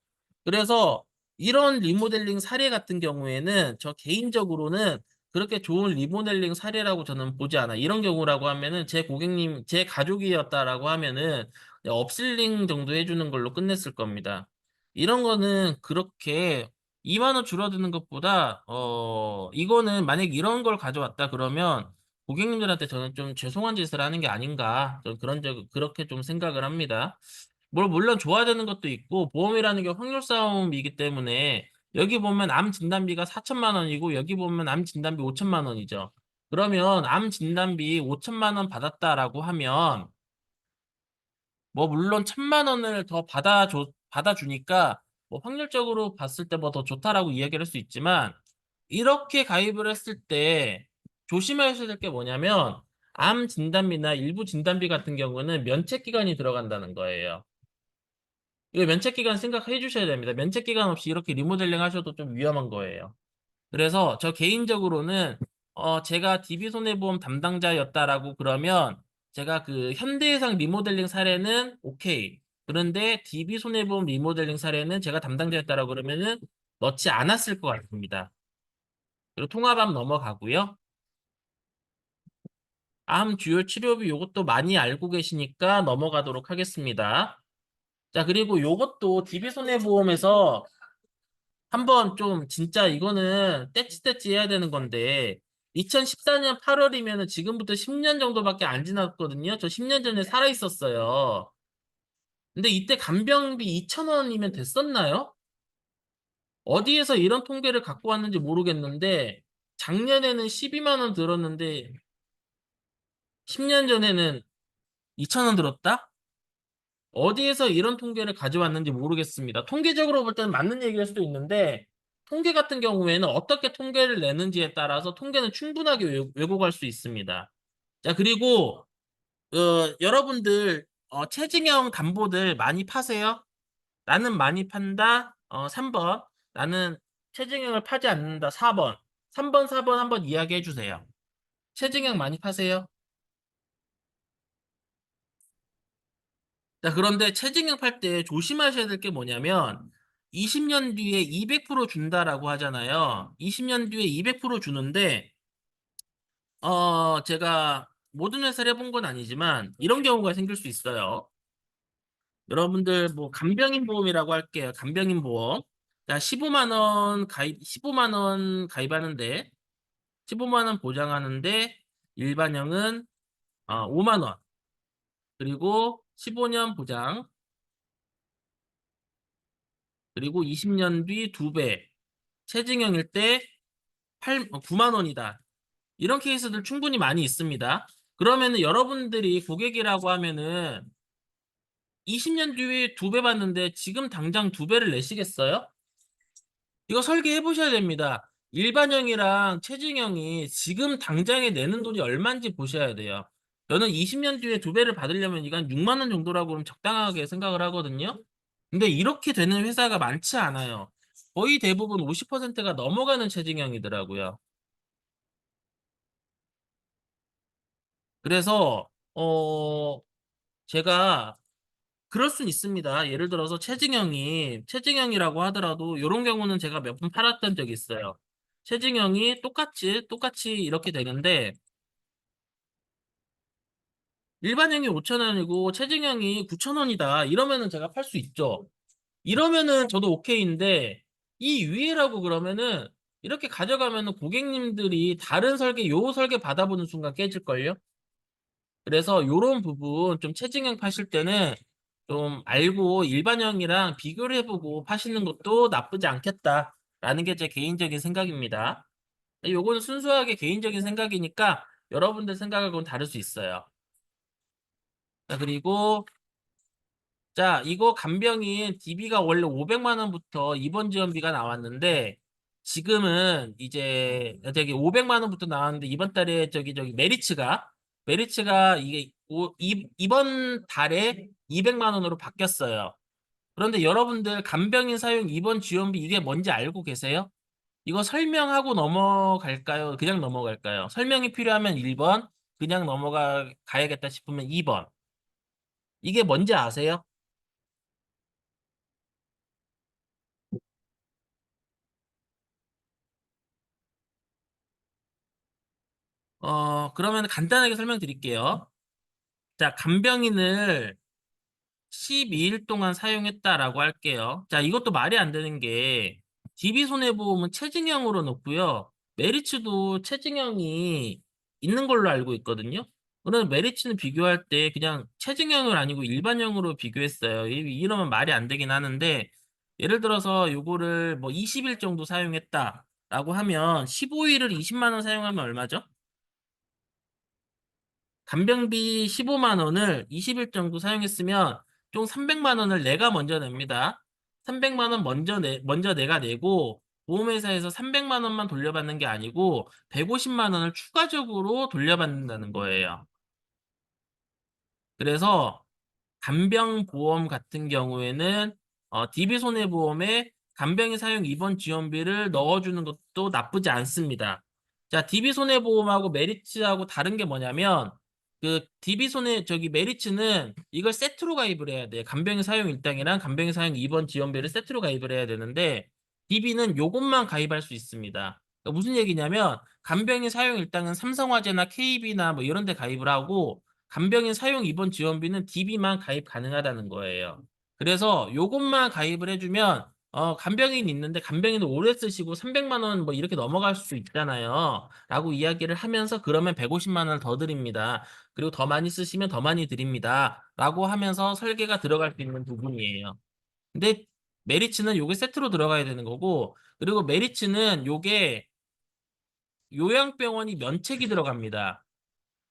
그래서 이런 리모델링 사례 같은 경우에는 저 개인적으로는 그렇게 좋은 리모델링 사례라고 저는 보지 않아. 이런 경우라고 하면은 제 고객님, 제 가족이었다라고 하면은 업셀링 정도 해주는 걸로 끝냈을 겁니다. 이런 거는 그렇게 2만 원 줄어드는 것보다 이거는 만약 이런 걸 가져왔다 그러면 고객님들한테 저는 좀 죄송한 짓을 하는 게 아닌가 좀 그렇게 좀 생각을 합니다. 물론 줘야 되는 것도 있고 보험이라는 게 확률 싸움이기 때문에 여기 보면 암 진단비가 4천만 원이고 여기 보면 암 진단비 5천만 원이죠. 그러면 암 진단비 5천만 원 받았다라고 하면 뭐 물론 1,000만 원을 더 받아주니까 뭐 확률적으로 봤을 때 뭐 더 좋다라고 이야기를 할 수 있지만 이렇게 가입을 했을 때 조심하셔야 될 게 뭐냐면 암 진단비나 일부 진단비 같은 경우는 면책 기간이 들어간다는 거예요. 이거 면책 기간 생각해 주셔야 됩니다. 면책 기간 없이 이렇게 리모델링 하셔도 좀 위험한 거예요. 그래서 저 개인적으로는 제가 DB손해보험 담당자였다라고 그러면 제가 그 현대해상 리모델링 사례는 오케이. 그런데 DB손해보험 리모델링 사례는 제가 담당자였다라고 그러면은 넣지 않았을 것 같습니다. 그리고 통합암 넘어가고요. 암 주요 치료비 요것도 많이 알고 계시니까 넘어가도록 하겠습니다. 자, 그리고 요것도 DB손해보험에서 한번 좀 진짜 이거는 떼찌떼찌 해야 되는 건데 2014년 8월이면은 지금부터 10년 정도밖에 안 지났거든요. 저 10년 전에 살아 있었어요. 근데 이때 간병비 2,000원이면 됐었나요? 어디에서 이런 통계를 갖고 왔는지 모르겠는데 작년에는 12만 원 들었는데 10년 전에는 2,000원 들었다? 어디에서 이런 통계를 가져왔는지 모르겠습니다. 통계적으로 볼 때는 맞는 얘기일 수도 있는데, 통계 같은 경우에는 어떻게 통계를 내는지에 따라서 통계는 충분하게 왜곡할 수 있습니다. 자, 그리고, 여러분들, 체증형 담보들 많이 파세요? 나는 많이 판다. 3번. 나는 체증형을 파지 않는다. 4번. 3번, 4번 한번 이야기해 주세요. 체증형 많이 파세요? 자, 그런데 체증형 팔 때 조심하셔야 될 게 뭐냐면 20년 뒤에 200% 준다라고 하잖아요. 20년 뒤에 200% 주는데 제가 모든 회사를 해본 건 아니지만 이런 경우가 생길 수 있어요. 여러분들 뭐 간병인 보험이라고 할게요. 간병인 보험. 자, 15만 원 가입하는데 15만 원 보장하는데 일반형은 5만 원. 그리고 15년 보장 그리고 20년 뒤 2배. 체증형일 때 9만 원이다. 이런 케이스들 충분히 많이 있습니다. 그러면은 여러분들이 고객이라고 하면은 20년 뒤에 2배 받는데 지금 당장 2배를 내시겠어요? 이거 설계해 보셔야 됩니다. 일반형이랑 체증형이 지금 당장에 내는 돈이 얼마인지 보셔야 돼요. 저는 20년 뒤에 2배를 받으려면 이건 6만 원 정도라고 그러면 적당하게 생각을 하거든요. 근데 이렇게 되는 회사가 많지 않아요. 거의 대부분 50%가 넘어가는 체증형이더라고요. 그래서 제가 그럴 순 있습니다. 예를 들어서 체증형이라고 하더라도 이런 경우는 제가 몇 번 팔았던 적이 있어요. 체증형이 똑같이 이렇게 되는데 일반형이 5천 원이고 체증형이 9천 원이다. 이러면은 제가 팔 수 있죠. 이러면은 저도 오케이인데 이 위에라고 그러면은 이렇게 가져가면은 고객님들이 다른 설계 요 설계 받아보는 순간 깨질걸요? 그래서 요런 부분 좀 체증형 파실 때는 좀 알고 일반형이랑 비교를 해보고 파시는 것도 나쁘지 않겠다라는 게 제 개인적인 생각입니다. 요거는 순수하게 개인적인 생각이니까 여러분들 생각하고는 다를 수 있어요. 자, 그리고 자, 이거 간병인 DB가 원래 500만 원부터 입원 지원비가 나왔는데 지금은 이제 저기 500만 원부터 나왔는데 이번 달에 저기 메리츠가 이게 이번 달에 200만 원으로 바뀌었어요. 그런데 여러분들 간병인 사용 입원 지원비 이게 뭔지 알고 계세요? 이거 설명하고 넘어갈까요? 그냥 넘어갈까요? 설명이 필요하면 1번, 그냥 가야겠다 싶으면 2번. 이게 뭔지 아세요? 그러면 간단하게 설명드릴게요. 자, 간병인을 12일 동안 사용했다라고 할게요. 자, 이것도 말이 안 되는 게 DB손해보험은 체증형으로 놓고요. 메리츠도 체증형이 있는 걸로 알고 있거든요. 그러면 메리츠는 비교할 때 그냥 체증형을 아니고 일반형으로 비교했어요. 이러면 말이 안 되긴 하는데 예를 들어서 요거를 뭐 20일 정도 사용했다라고 하면 15일을 20만 원 사용하면 얼마죠? 간병비 15만 원을 20일 정도 사용했으면 총 300만 원을 내가 먼저 냅니다. 300만 원 먼저 내가 내고 보험회사에서 300만 원만 돌려받는 게 아니고 150만 원을 추가적으로 돌려받는다는 거예요. 그래서 간병보험 같은 경우에는 DB손해보험에 간병인 사용 입원 지원비를 넣어주는 것도 나쁘지 않습니다. 자, DB손해보험하고 메리츠하고 다른 게 뭐냐면 그 메리츠는 이걸 세트로 가입을 해야 돼. 간병인 사용 일당이랑 간병인 사용 입원 지원비를 세트로 가입을 해야 되는데 DB는 요것만 가입할 수 있습니다. 그러니까 무슨 얘기냐면 간병인 사용 일당은 삼성화재나 KB나 뭐 이런 데 가입을 하고 간병인 사용 입원 지원비는 DB만 가입 가능하다는 거예요. 그래서 요것만 가입을 해주면 간병인 있는데 간병인을 오래 쓰시고 300만 원 뭐 이렇게 넘어갈 수 있잖아요. 라고 이야기를 하면서 그러면 150만 원을 더 드립니다. 그리고 더 많이 쓰시면 더 많이 드립니다. 라고 하면서 설계가 들어갈 수 있는 부분이에요. 근데 메리츠는 요게 세트로 들어가야 되는 거고 그리고 메리츠는 요게 요양병원이 면책이 들어갑니다.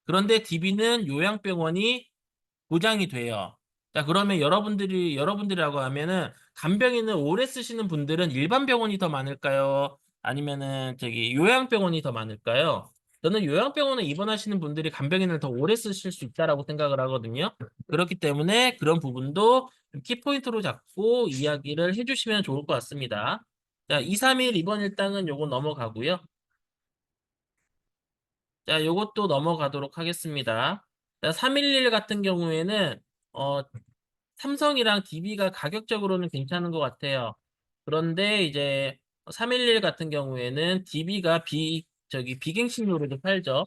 그런데 DB는 요양병원이 보장이 돼요. 자, 그러면 여러분들이라고 하면은 간병인을 오래 쓰시는 분들은 일반 병원이 더 많을까요? 아니면은 요양병원이 더 많을까요? 저는 요양병원에 입원하시는 분들이 간병인을 더 오래 쓰실 수 있다라고 생각을 하거든요. 그렇기 때문에 그런 부분도 키포인트로 잡고 이야기를 해주시면 좋을 것 같습니다. 자, 2, 3일 입원 일당은 요거 넘어가고요. 자, 요것도 넘어가도록 하겠습니다. 자, 311 같은 경우에는 어, 삼성이랑 DB가 가격적으로는 괜찮은 것 같아요. 그런데 이제 311 같은 경우에는 DB가 비갱신료로도 팔죠.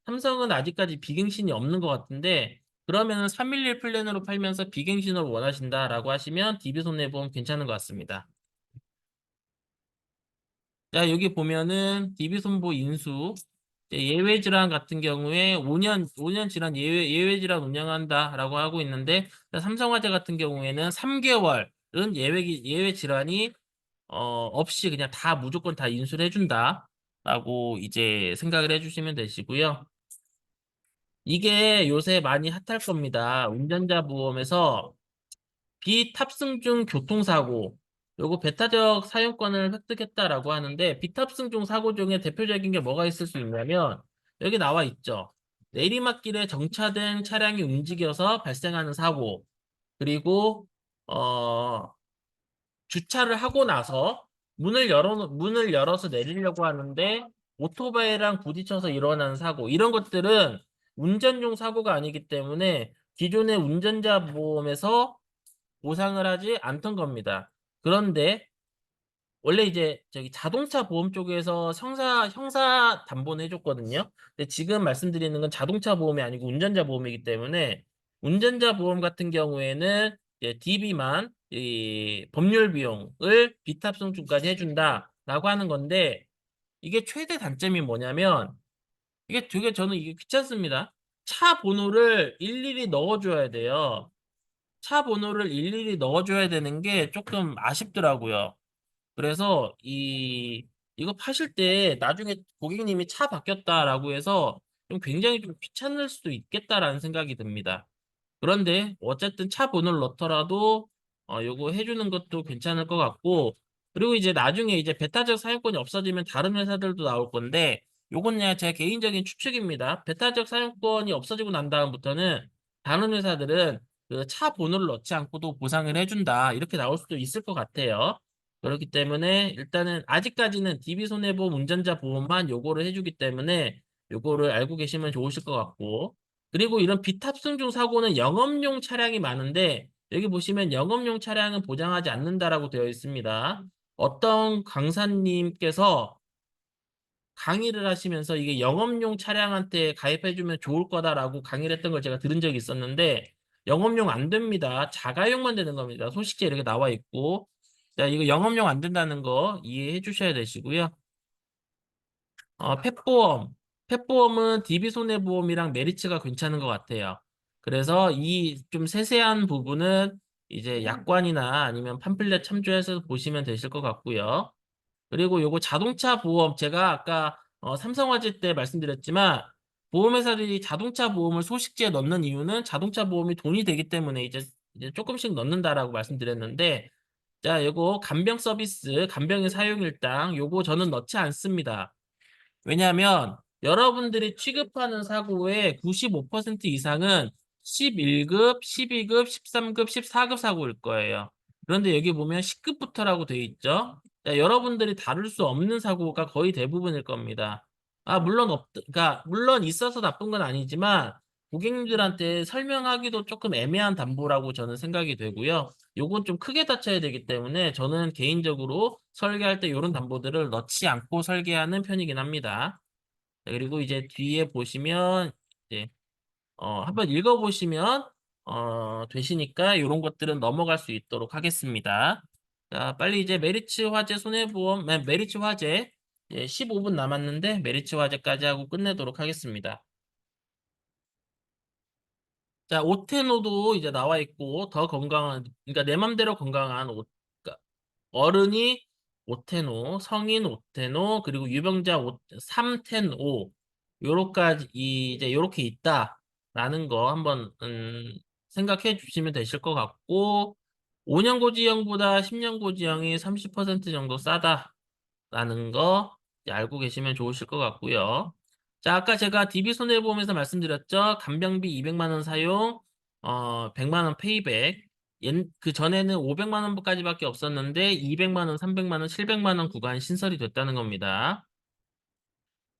삼성은 아직까지 비갱신이 없는 것 같은데 그러면은 311 플랜으로 팔면서 비갱신을 원하신다라고 하시면 DB 손해보험 괜찮은 것 같습니다. 자, 여기 보면은 DB손보 인수 예외 질환 같은 경우에 5년 질환 예외 질환 운영한다라고 하고 있는데 삼성화재 같은 경우에는 3개월은 예외 질환이 없이 그냥 다 무조건 다 인수를 해준다라고 이제 생각을 해주시면 되시고요. 이게 요새 많이 핫할 겁니다. 운전자 보험에서 비탑승 중 교통사고 요거 배타적 사용권을 획득했다라고 하는데 비탑승 중 사고 중에 대표적인 게 뭐가 있을 수 있냐면 여기 나와 있죠. 내리막길에 정차된 차량이 움직여서 발생하는 사고 그리고 어 주차를 하고 나서 문을 열어서 내리려고 하는데 오토바이랑 부딪혀서 일어나는 사고 이런 것들은 운전 중 사고가 아니기 때문에 기존의 운전자 보험에서 보상을 하지 않던 겁니다. 그런데 원래 이제 자동차 보험 쪽에서 형사 담보는 해줬거든요. 근데 지금 말씀드리는 건 자동차 보험이 아니고 운전자 보험이기 때문에 운전자 보험 같은 경우에는 DB만 이 법률 비용을 비탑승주까지 해준다라고 하는 건데 이게 최대 단점이 뭐냐면 이게 되게 저는 이게 귀찮습니다. 차 번호를 일일이 넣어줘야 돼요. 차 번호를 일일이 넣어줘야 되는 게 조금 아쉽더라고요. 그래서 이거 파실 때 나중에 고객님이 차 바뀌었다라고 해서 좀 굉장히 좀 귀찮을 수도 있겠다라는 생각이 듭니다. 그런데 어쨌든 차 번호를 넣더라도 요거 해주는 것도 괜찮을 것 같고 그리고 이제 나중에 이제 배타적 사용권이 없어지면 다른 회사들도 나올 건데 요건 그냥 제 개인적인 추측입니다. 배타적 사용권이 없어지고 난 다음부터는 다른 회사들은 그 차 번호를 넣지 않고도 보상을 해준다 이렇게 나올 수도 있을 것 같아요. 그렇기 때문에 일단은 아직까지는 DB손해보험 운전자 보험만 요거를 해주기 때문에 요거를 알고 계시면 좋으실 것 같고 그리고 이런 비탑승 중 사고는 영업용 차량이 많은데 여기 보시면 영업용 차량은 보장하지 않는다라고 되어 있습니다. 어떤 강사님께서 강의를 하시면서 이게 영업용 차량한테 가입해주면 좋을 거다라고 강의를 했던 걸 제가 들은 적이 있었는데 영업용 안 됩니다. 자가용만 되는 겁니다. 소식지에 이렇게 나와 있고 자, 이거 영업용 안 된다는 거 이해해 주셔야 되시고요. 펫보험. 펫보험은 DB손해보험이랑 메리츠가 괜찮은 것 같아요. 그래서 이 좀 세세한 부분은 이제 약관이나 아니면 팜플렛 참조해서 보시면 되실 것 같고요. 그리고 요거 자동차 보험 제가 아까 삼성화재 때 말씀드렸지만 보험회사들이 자동차 보험을 소식지에 넣는 이유는 자동차 보험이 돈이 되기 때문에 이제 조금씩 넣는다라고 말씀드렸는데 자, 요거 간병 서비스, 간병의 사용일당 요거 저는 넣지 않습니다. 왜냐하면 여러분들이 취급하는 사고의 95% 이상은 11급, 12급, 13급, 14급 사고일 거예요. 그런데 여기 보면 10급부터라고 되어 있죠. 자, 여러분들이 다룰 수 없는 사고가 거의 대부분일 겁니다. 그러니까 물론 있어서 나쁜 건 아니지만 고객님들한테 설명하기도 조금 애매한 담보라고 저는 생각이 되고요. 요건 좀 크게 다쳐야 되기 때문에 저는 개인적으로 설계할 때 이런 담보들을 넣지 않고 설계하는 편이긴 합니다. 자, 그리고 이제 뒤에 보시면 이제 한번 읽어보시면 되시니까 이런 것들은 넘어갈 수 있도록 하겠습니다. 자, 빨리 이제 메리츠 화재 손해보험, 메리츠 화재 15분 남았는데 메리츠 화재까지 하고 끝내도록 하겠습니다. 자, 오테노도 이제 나와 있고 더 건강한, 그러니까 내 맘대로 건강한 그러니까 어른이 오테노, 성인 오테노, 그리고 유병자 3텐오 요렇게까지 이제 요렇게 있다라는 거 한번 생각해 주시면 되실 것 같고 5년 고지형보다 10년 고지형이 30% 정도 싸다라는 거 이제 알고 계시면 좋으실 것 같고요. 자, 아까 제가 DB 손해보험에서 말씀드렸죠. 간병비 200만 원 사용, 100만 원 페이백. 그 전에는 500만 원까지밖에 없었는데 200만 원, 300만 원, 700만 원 구간 신설이 됐다는 겁니다.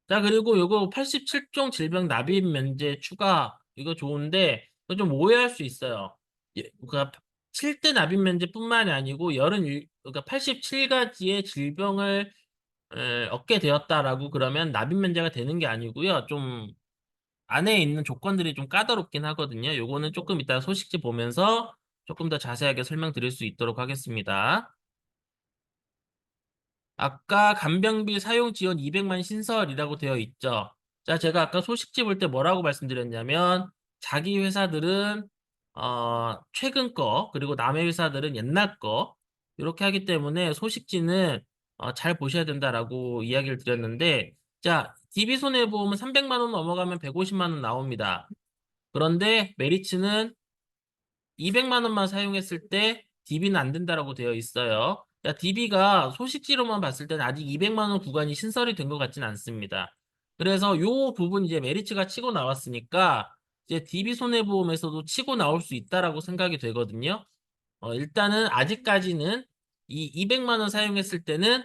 자, 그리고 요거 87종 질병 납입 면제 추가 이거 좋은데 이거 좀 오해할 수 있어요. 그러니까 7대 납입 면제뿐만이 아니고 그러니까 87가지의 질병을 얻게 되었다라고 그러면 납입 면제가 되는 게 아니고요. 좀 안에 있는 조건들이 좀 까다롭긴 하거든요. 요거는 조금 이따 소식지 보면서 조금 더 자세하게 설명드릴 수 있도록 하겠습니다. 아까 간병비 사용 지원 200만 신설이라고 되어 있죠. 자, 제가 아까 소식지 볼 때 뭐라고 말씀드렸냐면 자기 회사들은 최근 거 그리고 남의 회사들은 옛날 거 이렇게 하기 때문에 소식지는 잘 보셔야 된다라고 이야기를 드렸는데 자, DB손해보험은 300만 원 넘어가면 150만 원 나옵니다. 그런데 메리츠는 200만 원만 사용했을 때 DB는 안 된다라고 되어 있어요. 자, DB가 소식지로만 봤을 때는 아직 200만 원 구간이 신설이 된 것 같지는 않습니다. 그래서 요 부분 이제 메리츠가 치고 나왔으니까 이제 DB 손해보험에서도 치고 나올 수 있다라고 생각이 되거든요. 일단은 아직까지는 이 200만 원 사용했을 때는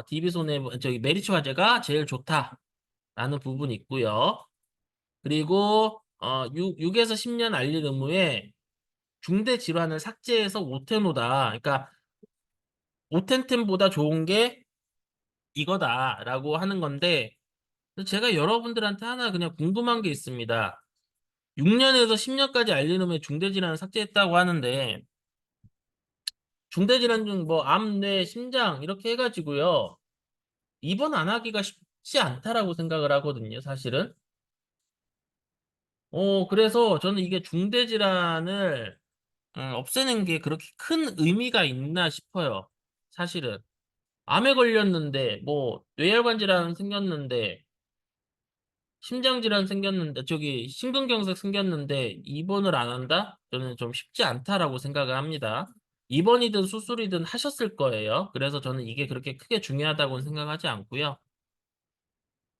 DB 저기 메리츠 화재가 제일 좋다라는 부분이 있고요. 그리고 6에서 10년 알릴 의무에 중대 질환을 삭제해서 오텐오다. 그러니까 오텐템보다 좋은 게 이거다라고 하는 건데 제가 여러분들한테 하나 그냥 궁금한 게 있습니다. 6년에서 10년까지 알리는에 중대 질환을 삭제했다고 하는데 중대 질환 중 뭐 암, 뇌, 심장 이렇게 해가지고요. 입원 안 하기가 쉽지 않다라고 생각을 하거든요, 사실은. 그래서 저는 이게 중대 질환을 없애는 게 그렇게 큰 의미가 있나 싶어요. 사실은. 암에 걸렸는데 뭐 뇌혈관 질환 생겼는데 심장 질환 생겼는데 저기 심근경색 생겼는데 입원을 안 한다? 저는 좀 쉽지 않다라고 생각을 합니다. 입원이든 수술이든 하셨을 거예요. 그래서 저는 이게 그렇게 크게 중요하다고는 생각하지 않고요.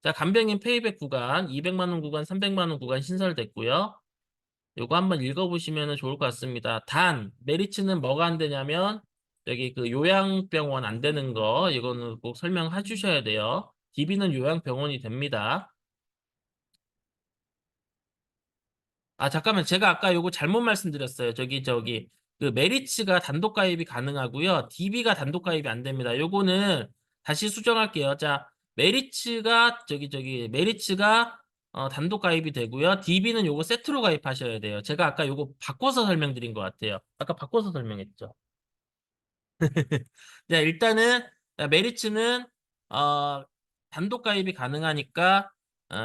자, 간병인 페이백 구간 200만 원 구간, 300만 원 구간 신설됐고요. 요거 한번 읽어보시면 좋을 것 같습니다. 단, 메리츠는 뭐가 안 되냐면, 여기 그 요양병원 안 되는 거, 이거는 꼭 설명해 주셔야 돼요. DB는 요양병원이 됩니다. 아, 잠깐만. 제가 아까 요거 잘못 말씀드렸어요. 그 메리츠가 단독 가입이 가능하고요. DB가 단독 가입이 안 됩니다. 요거는 다시 수정할게요. 자, 메리츠가 단독 가입이 되고요. DB는 요거 세트로 가입하셔야 돼요. 제가 아까 요거 바꿔서 설명드린 것 같아요. 아까 바꿔서 설명했죠. 자, 일단은 메리츠는 어, 단독 가입이 가능하니까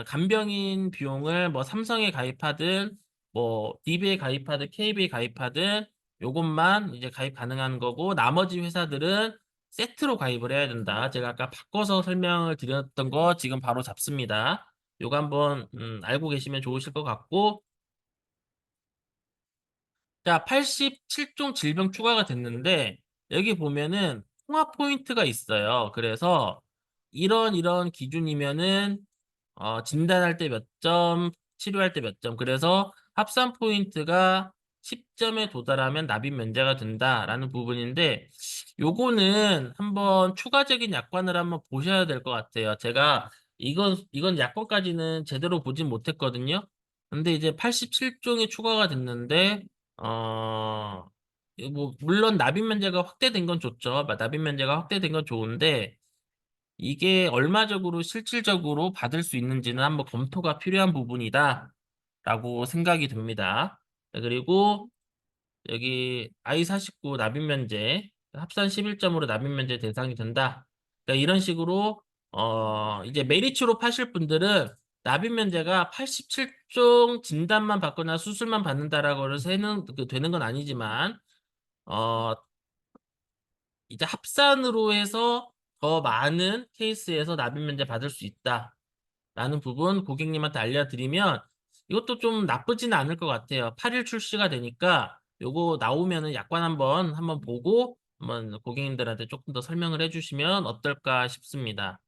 간병인 비용을 뭐 삼성에 가입하든 뭐 DB에 가입하든 KB에 가입하든 요것만 이제 가입 가능한 거고 나머지 회사들은 세트로 가입을 해야 된다. 제가 아까 바꿔서 설명을 드렸던 거 지금 바로 잡습니다. 요거 한번 알고 계시면 좋으실 것 같고 자, 87종 질병 추가가 됐는데 여기 보면은 통합 포인트가 있어요. 그래서 이런 기준이면은 진단할 때 몇 점, 치료할 때 몇 점. 그래서 합산 포인트가 10점에 도달하면 납입 면제가 된다라는 부분인데 요거는 한번 추가적인 약관을 한번 보셔야 될 것 같아요. 제가 이건 약관까지는 제대로 보진 못했거든요. 근데 이제 87종이 추가가 됐는데 뭐 물론 납입 면제가 확대된 건 좋죠. 납입 면제가 확대된 건 좋은데 이게 얼마적으로 실질적으로 받을 수 있는지는 한번 검토가 필요한 부분이다라고 생각이 듭니다. 그리고 여기 I49 납입 면제 합산 11점으로 납입 면제 대상이 된다. 그러니까 이런 식으로 이제 메리츠로 파실 분들은 납입 면제가 87종 진단만 받거나 수술만 받는다라고 해서 되는 건 아니지만 어 이제 합산으로 해서 더 많은 케이스에서 납입 면제 받을 수 있다라는 부분 고객님한테 알려드리면 이것도 좀 나쁘지는 않을 것 같아요. 8일 출시가 되니까 요거 나오면은 약관 한번 보고 한번 고객님들한테 조금 더 설명을 해주시면 어떨까 싶습니다.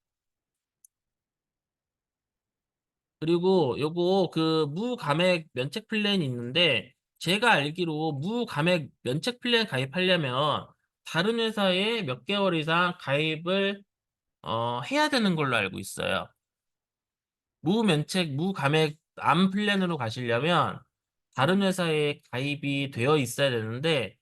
그리고 요거 그 무감액 면책 플랜이 있는데 제가 알기로 무감액 면책 플랜 가입하려면 다른 회사에 몇 개월 이상 가입을 해야 되는 걸로 알고 있어요. 무면책, 무감액 암 플랜으로 가시려면 다른 회사에 가입이 되어 있어야 되는데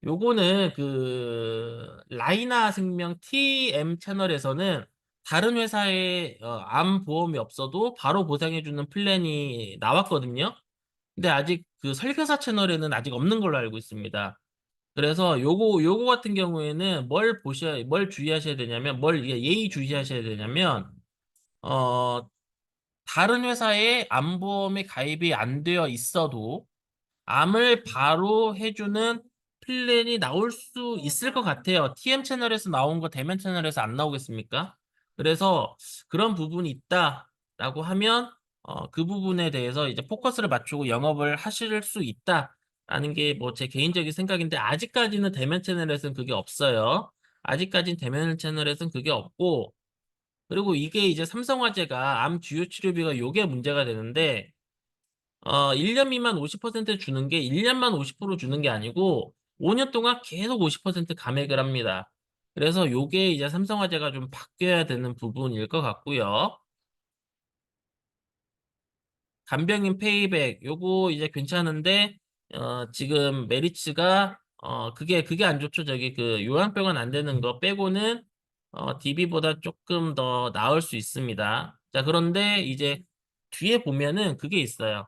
요거는 그 라이나 생명 TM 채널에서는 다른 회사에 암 보험이 없어도 바로 보상해주는 플랜이 나왔거든요. 근데 아직 그 설계사 채널에는 아직 없는 걸로 알고 있습니다. 그래서 요거 같은 경우에는 뭘 주의하셔야 되냐면, 예의 주시하셔야 되냐면, 어, 다른 회사에 암보험에 가입이 안 되어 있어도 암을 바로 해주는 플랜이 나올 수 있을 것 같아요. TM 채널에서 나온 거 대면 채널에서 안 나오겠습니까? 그래서 그런 부분이 있다라고 하면 그 부분에 대해서 이제 포커스를 맞추고 영업을 하실 수 있다라는 게 뭐 제 개인적인 생각인데 아직까지는 대면 채널에서는 그게 없어요. 아직까지는 대면 채널에서는 그게 없고 그리고 이게 이제 삼성화재가 암 주요 치료비가 요게 문제가 되는데 1년 미만 50% 주는 게 1년만 50% 주는 게 아니고 5년 동안 계속 50% 감액을 합니다. 그래서 요게 이제 삼성화재가 좀 바뀌어야 되는 부분일 것 같고요. 간병인 페이백 요거 이제 괜찮은데 지금 메리츠가 그게 안 좋죠. 저기 그 요양병원 안 되는 거 빼고는 DB보다 조금 더 나을 수 있습니다. 자, 그런데 이제 뒤에 보면은 그게 있어요.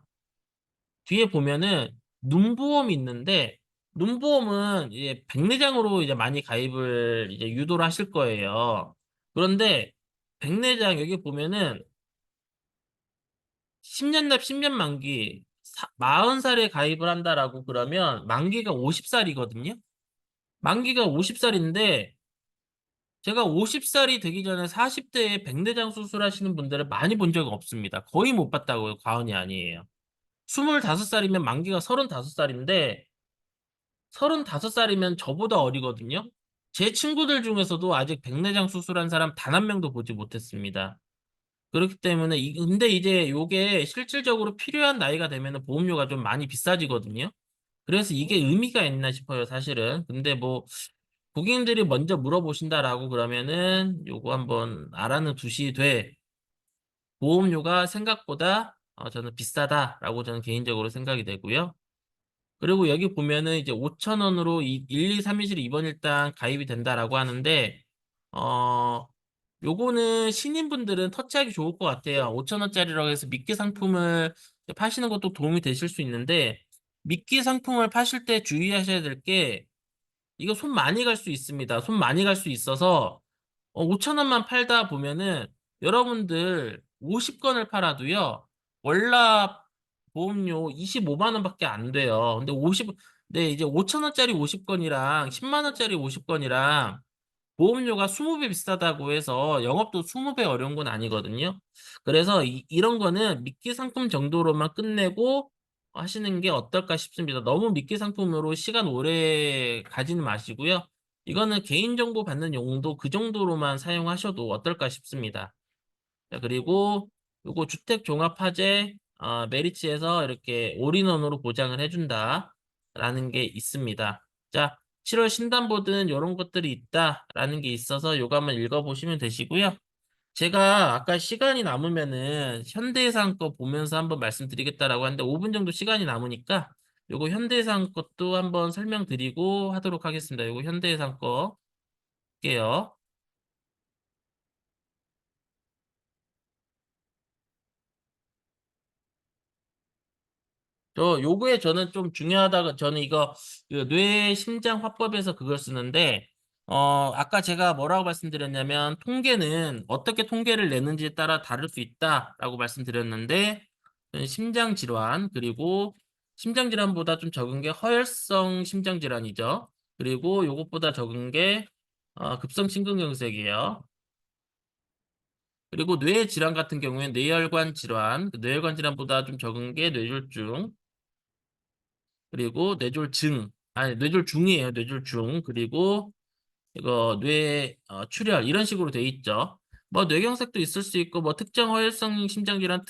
뒤에 보면은 눈보험이 있는데 눈보험은 이제 백내장으로 이제 많이 가입을 이제 유도를 하실 거예요. 그런데 백내장 여기 보면은 10년 납 10년 만기 40살에 가입을 한다라고 그러면 만기가 50살이거든요. 만기가 50살인데 제가 50살이 되기 전에 40대에 백내장 수술하시는 분들을 많이 본 적은 없습니다. 거의 못 봤다고요. 과언이 아니에요. 25살이면 만기가 35살인데 35살이면 저보다 어리거든요. 제 친구들 중에서도 아직 백내장 수술한 사람 단 한 명도 보지 못했습니다. 그렇기 때문에 근데 이제 요게 실질적으로 필요한 나이가 되면은 보험료가 좀 많이 비싸지거든요. 그래서 이게 의미가 있나 싶어요, 사실은. 근데 뭐 고객님들이 먼저 물어보신다라고 그러면은 요거 한번 알아는 두시되 보험료가 생각보다 저는 비싸다라고 저는 개인적으로 생각이 되고요. 그리고 여기 보면은 이제 5천 원으로 1, 2, 3일실 입원 일당 가입이 된다라고 하는데 어 요거는 신인분들은 터치하기 좋을 것 같아요. 5천 원짜리라고 해서 미끼 상품을 파시는 것도 도움이 되실 수 있는데 미끼 상품을 파실 때 주의하셔야 될 게 이거 손 많이 갈 수 있습니다. 손 많이 갈 수 있어서 5천 원만 팔다 보면은 여러분들 50건을 팔아도요. 월납 보험료 25만 원밖에 안 돼요. 근데 네, 이제 5천 원짜리 50건이랑 10만 원짜리 50건이랑 보험료가 20배 비싸다고 해서 영업도 20배 어려운 건 아니거든요. 그래서 이런 거는 미끼 상품 정도로만 끝내고 하시는 게 어떨까 싶습니다. 너무 미끼 상품으로 시간 오래 가지는 마시고요. 이거는 개인정보 받는 용도 그 정도로만 사용하셔도 어떨까 싶습니다. 자, 그리고 요거 주택종합화재 메리츠에서 이렇게 올인원으로 보장을 해준다. 라는 게 있습니다. 자, 7월 신담보드는 이런 것들이 있다라는 게 있어서 요거 한번 읽어보시면 되시고요. 제가 아까 시간이 남으면은 현대해상 거 보면서 한번 말씀드리겠다라고 하는데 5분 정도 시간이 남으니까 요거 현대해상 것도 한번 설명드리고 하도록 하겠습니다. 요거 현대해상 거 할게요. 요거에 저는 좀 중요하다고, 저는 이거 그 뇌 심장 화법에서 그걸 쓰는데, 아까 제가 뭐라고 말씀드렸냐면, 통계는 어떻게 통계를 내는지에 따라 다를 수 있다라고 말씀드렸는데, 심장 질환, 그리고 심장 질환보다 좀 적은 게 허혈성 심장 질환이죠. 그리고 요것보다 적은 게, 급성 심근경색이에요. 그리고 뇌 질환 같은 경우에는 뇌혈관 질환, 그 뇌혈관 질환보다 좀 적은 게 뇌졸중, 그리고 뇌졸중, 아니 뇌졸중이에요. 뇌졸중. 그리고 이거 출혈 이런 식으로 돼 있죠. 뭐 뇌경색도 있을 수 있고 뭐 특정 허혈성 심장질환,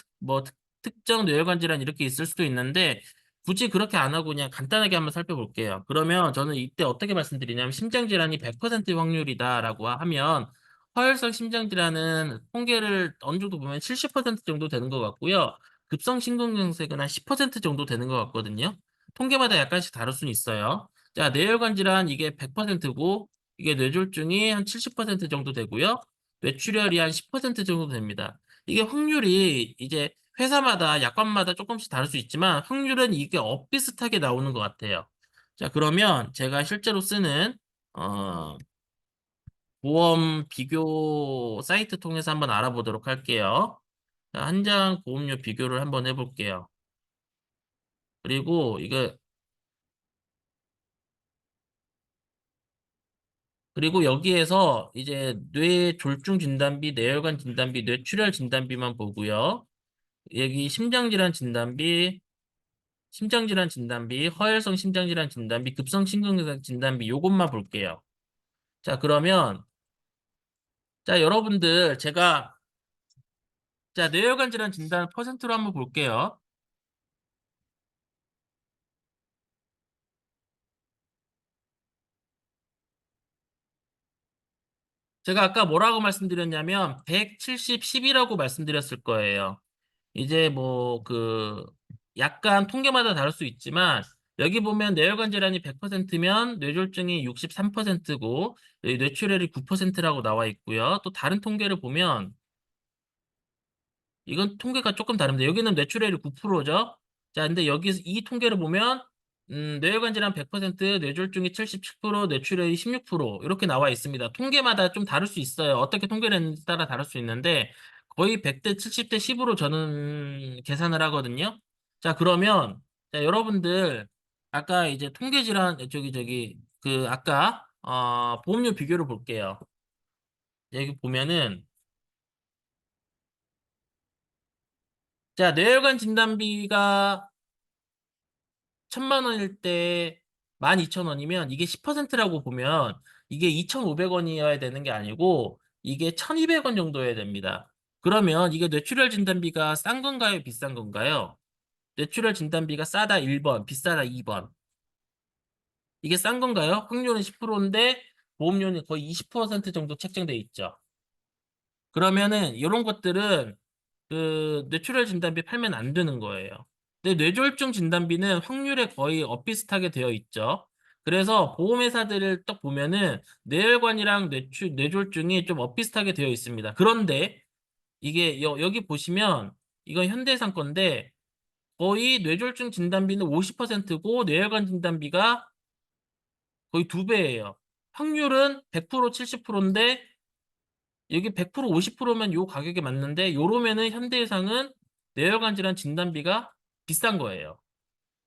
특정 뇌혈관 질환 이렇게 있을 수도 있는데 굳이 그렇게 안 하고 그냥 간단하게 한번 살펴볼게요. 그러면 저는 이때 어떻게 말씀드리냐면 심장질환이 100% 확률이다라고 하면 허혈성 심장질환은 통계를 어느 정도 보면 70% 정도 되는 것 같고요. 급성 심근경색은 한 10% 정도 되는 것 같거든요. 통계마다 약간씩 다를 수는 있어요. 자, 뇌혈관 질환 이게 100%고 이게 뇌졸중이 한 70% 정도 되고요. 뇌출혈이 한 10% 정도 됩니다. 이게 확률이 이제 회사마다 약관마다 조금씩 다를 수 있지만 확률은 이게 엇비슷하게 나오는 것 같아요. 자, 그러면 제가 실제로 쓰는 어, 보험 비교 사이트 통해서 한번 알아보도록 할게요. 자, 한 장 보험료 비교를 한번 해볼게요. 그리고 여기에서 이제 뇌졸중 진단비, 뇌혈관 진단비, 뇌출혈 진단비만 보고요. 여기 심장질환 진단비, 허혈성 심장질환 진단비, 급성 심근경색 진단비 요것만 볼게요. 자, 그러면 자, 여러분들 자, 뇌혈관 질환 진단 퍼센트로 한번 볼게요. 제가 아까 뭐라고 말씀드렸냐면 170, 10이라고 말씀드렸을 거예요. 이제 뭐 약간 통계마다 다를 수 있지만 여기 보면 뇌혈관 질환이 100%면 뇌졸중이 63%고 뇌출혈이 9%라고 나와 있고요. 또 다른 통계를 보면 이건 통계가 조금 다릅니다. 여기는 뇌출혈이 9%죠. 자, 근데 여기 이 통계를 보면 뇌혈관 질환 100%, 뇌졸중이 77%, 뇌출혈이 16% 이렇게 나와 있습니다. 통계마다 좀 다를 수 있어요. 어떻게 통계를 했는지 따라 다를 수 있는데 거의 100대 70대 10으로 저는 계산을 하거든요. 자, 그러면 자, 여러분들 아까 이제 통계 질환 아까 보험료 비교를 볼게요. 여기 보면은 자, 뇌혈관 진단비가 1,000만 원일 때 12,000원이면 이게 10%라고 보면 이게 2,500원이어야 되는 게 아니고 이게 1,200원 정도여야 됩니다. 그러면 이게 뇌출혈 진단비가 싼 건가요? 비싼 건가요? 뇌출혈 진단비가 싸다 1번, 비싸다 2번. 이게 싼 건가요? 확률은 10%인데 보험료는 거의 20% 정도 책정돼 있죠. 그러면은 이런 것들은 뇌출혈 진단비 팔면 안 되는 거예요. 근데 뇌졸중 진단비는 확률에 거의 엇비슷하게 되어 있죠. 그래서 보험회사들을 딱 보면은 뇌혈관이랑 뇌졸중이 좀 엇비슷하게 되어 있습니다. 그런데 이게 여기 보시면 이건 현대해상 건데 거의 뇌졸중 진단비는 50%고 뇌혈관 진단비가 거의 두 배예요. 확률은 100% 70%인데 여기 100% 50%면 요 가격에 맞는데 요러면은 현대해상은 뇌혈관 질환 진단비가 비싼 거예요.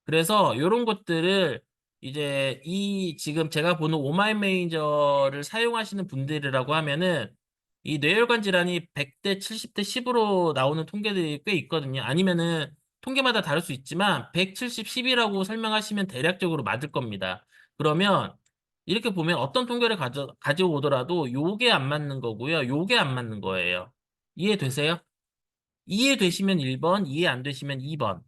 그래서 요런 것들을 이제 이 지금 제가 보는 오마이메이저를 사용하시는 분들이라고 하면은 이 뇌혈관 질환이 100대 70대 10으로 나오는 통계들이 꽤 있거든요. 아니면은 통계마다 다를 수 있지만 170, 10이라고 설명하시면 대략적으로 맞을 겁니다. 그러면 이렇게 보면 어떤 통계를 가지고 오더라도 요게 안 맞는 거고요. 요게 안 맞는 거예요. 이해되세요? 이해되시면 1번, 이해 안 되시면 2번.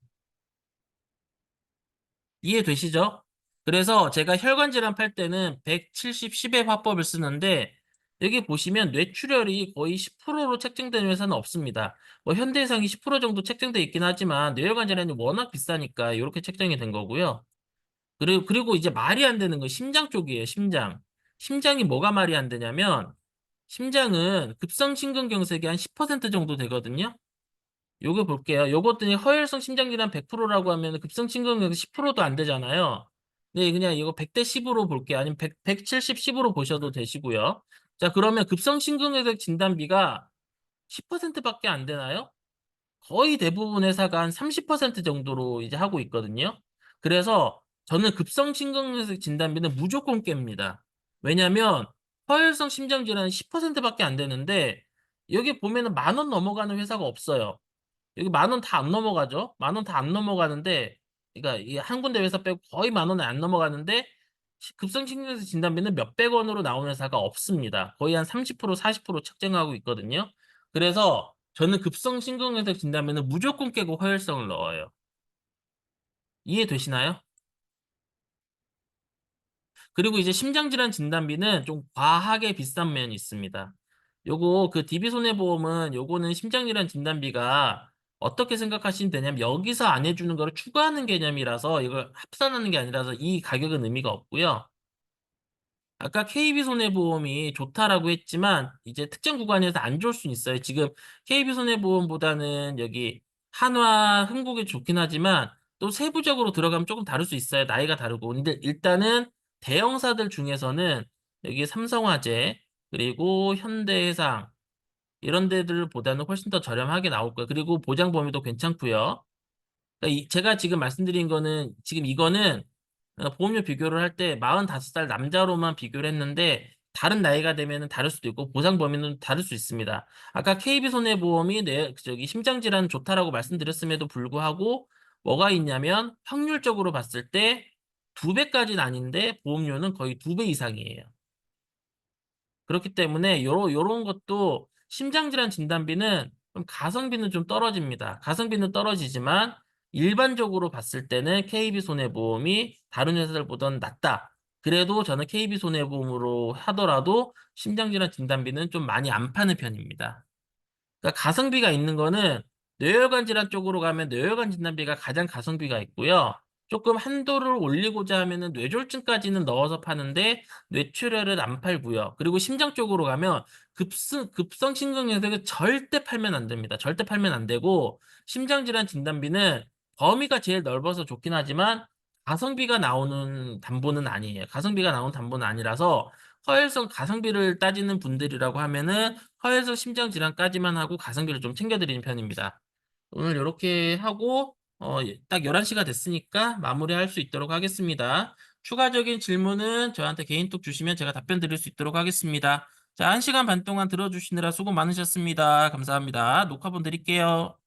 이해되시죠? 그래서 제가 혈관 질환 팔 때는 170, 10의 화법을 쓰는데 여기 보시면 뇌출혈이 거의 10%로 책정된 회사는 없습니다. 뭐 현대해상이 10% 정도 책정돼 있긴 하지만 뇌혈관 질환이 워낙 비싸니까 요렇게 책정이 된 거고요. 그리고 이제 말이 안 되는 건 심장 쪽이에요, 심장. 심장이 뭐가 말이 안 되냐면 심장은 급성심근경색이 한 10% 정도 되거든요. 요거 볼게요. 요것들이 허혈성 심장질환 100%라고 하면 급성심근경색 10%도 안 되잖아요. 네, 그냥 이거 100대 10으로 볼게요. 아니면 170, 10으로 보셔도 되시고요. 자, 그러면 급성심근경색 진단비가 10%밖에 안 되나요? 거의 대부분 회사가 한 30% 정도로 이제 하고 있거든요. 그래서 저는 급성심근경색 진단비는 무조건 깹니다. 왜냐면 허혈성 심장질환은 10%밖에 안 되는데 여기 보면은 10,000원 넘어가는 회사가 없어요. 여기 10,000원 다 안 넘어가죠. 10,000원 다 안 넘어가는데 그러니까 이 한 군데 회사 빼고 거의 10,000원이 안 넘어가는데 급성심근경색 진단비는 몇백 원으로 나오는 회사가 없습니다. 거의 한 30%, 40% 책정하고 있거든요. 그래서 저는 급성심근경색 진단비는 무조건 깨고 허혈성을 넣어요. 이해되시나요? 그리고 이제 심장질환 진단비는 좀 과하게 비싼 면이 있습니다. 요거 그 DB손해보험은 요거는 심장질환 진단비가 어떻게 생각하시면 되냐면 여기서 안 해주는 거를 추가하는 개념이라서 이걸 합산하는 게 아니라서 이 가격은 의미가 없고요. 아까 KB손해보험이 좋다라고 했지만 이제 특정 구간에서 안 좋을 수는 있어요. 지금 KB손해보험보다는 여기 한화, 흥국이 좋긴 하지만 또 세부적으로 들어가면 조금 다를 수 있어요. 나이가 다르고. 근데 일단은 대형사들 중에서는 여기 삼성화재 그리고 현대해상 이런 데들보다는 훨씬 더 저렴하게 나올 거예요. 그리고 보장 범위도 괜찮고요. 그러니까 제가 지금 말씀드린 거는 지금 이거는 보험료 비교를 할 때 45살 남자로만 비교를 했는데 다른 나이가 되면은 다를 수도 있고 보상 범위는 다를 수 있습니다. 아까 KB손해보험이 저기 심장질환 좋다라고 말씀드렸음에도 불구하고 뭐가 있냐면 확률적으로 봤을 때 2배까지는 아닌데 보험료는 거의 2배 이상이에요. 그렇기 때문에 요런 것도 심장질환 진단비는 좀 가성비는 좀 떨어집니다. 가성비는 떨어지지만 일반적으로 봤을 때는 KB손해보험이 다른 회사들보다는 낫다. 그래도 저는 KB손해보험으로 하더라도 심장질환 진단비는 좀 많이 안 파는 편입니다. 그러니까 가성비가 있는 거는 뇌혈관 질환 쪽으로 가면 뇌혈관 진단비가 가장 가성비가 있고요. 조금 한도를 올리고자 하면은 뇌졸중까지는 넣어서 파는데 뇌출혈은 안 팔고요. 그리고 심장 쪽으로 가면 급성 심근경색은 절대 팔면 안 됩니다. 절대 팔면 안 되고 심장질환 진단비는 범위가 제일 넓어서 좋긴 하지만 가성비가 나오는 담보는 아니에요. 가성비가 나오는 담보는 아니라서 허혈성 가성비를 따지는 분들이라고 하면은 허혈성 심장질환까지만 하고 가성비를 좀 챙겨드리는 편입니다. 오늘 이렇게 하고 딱 11시가 됐으니까 마무리할 수 있도록 하겠습니다. 추가적인 질문은 저한테 개인톡 주시면 제가 답변 드릴 수 있도록 하겠습니다. 자, 1시간 반 동안 들어주시느라 수고 많으셨습니다. 감사합니다. 녹화본 드릴게요.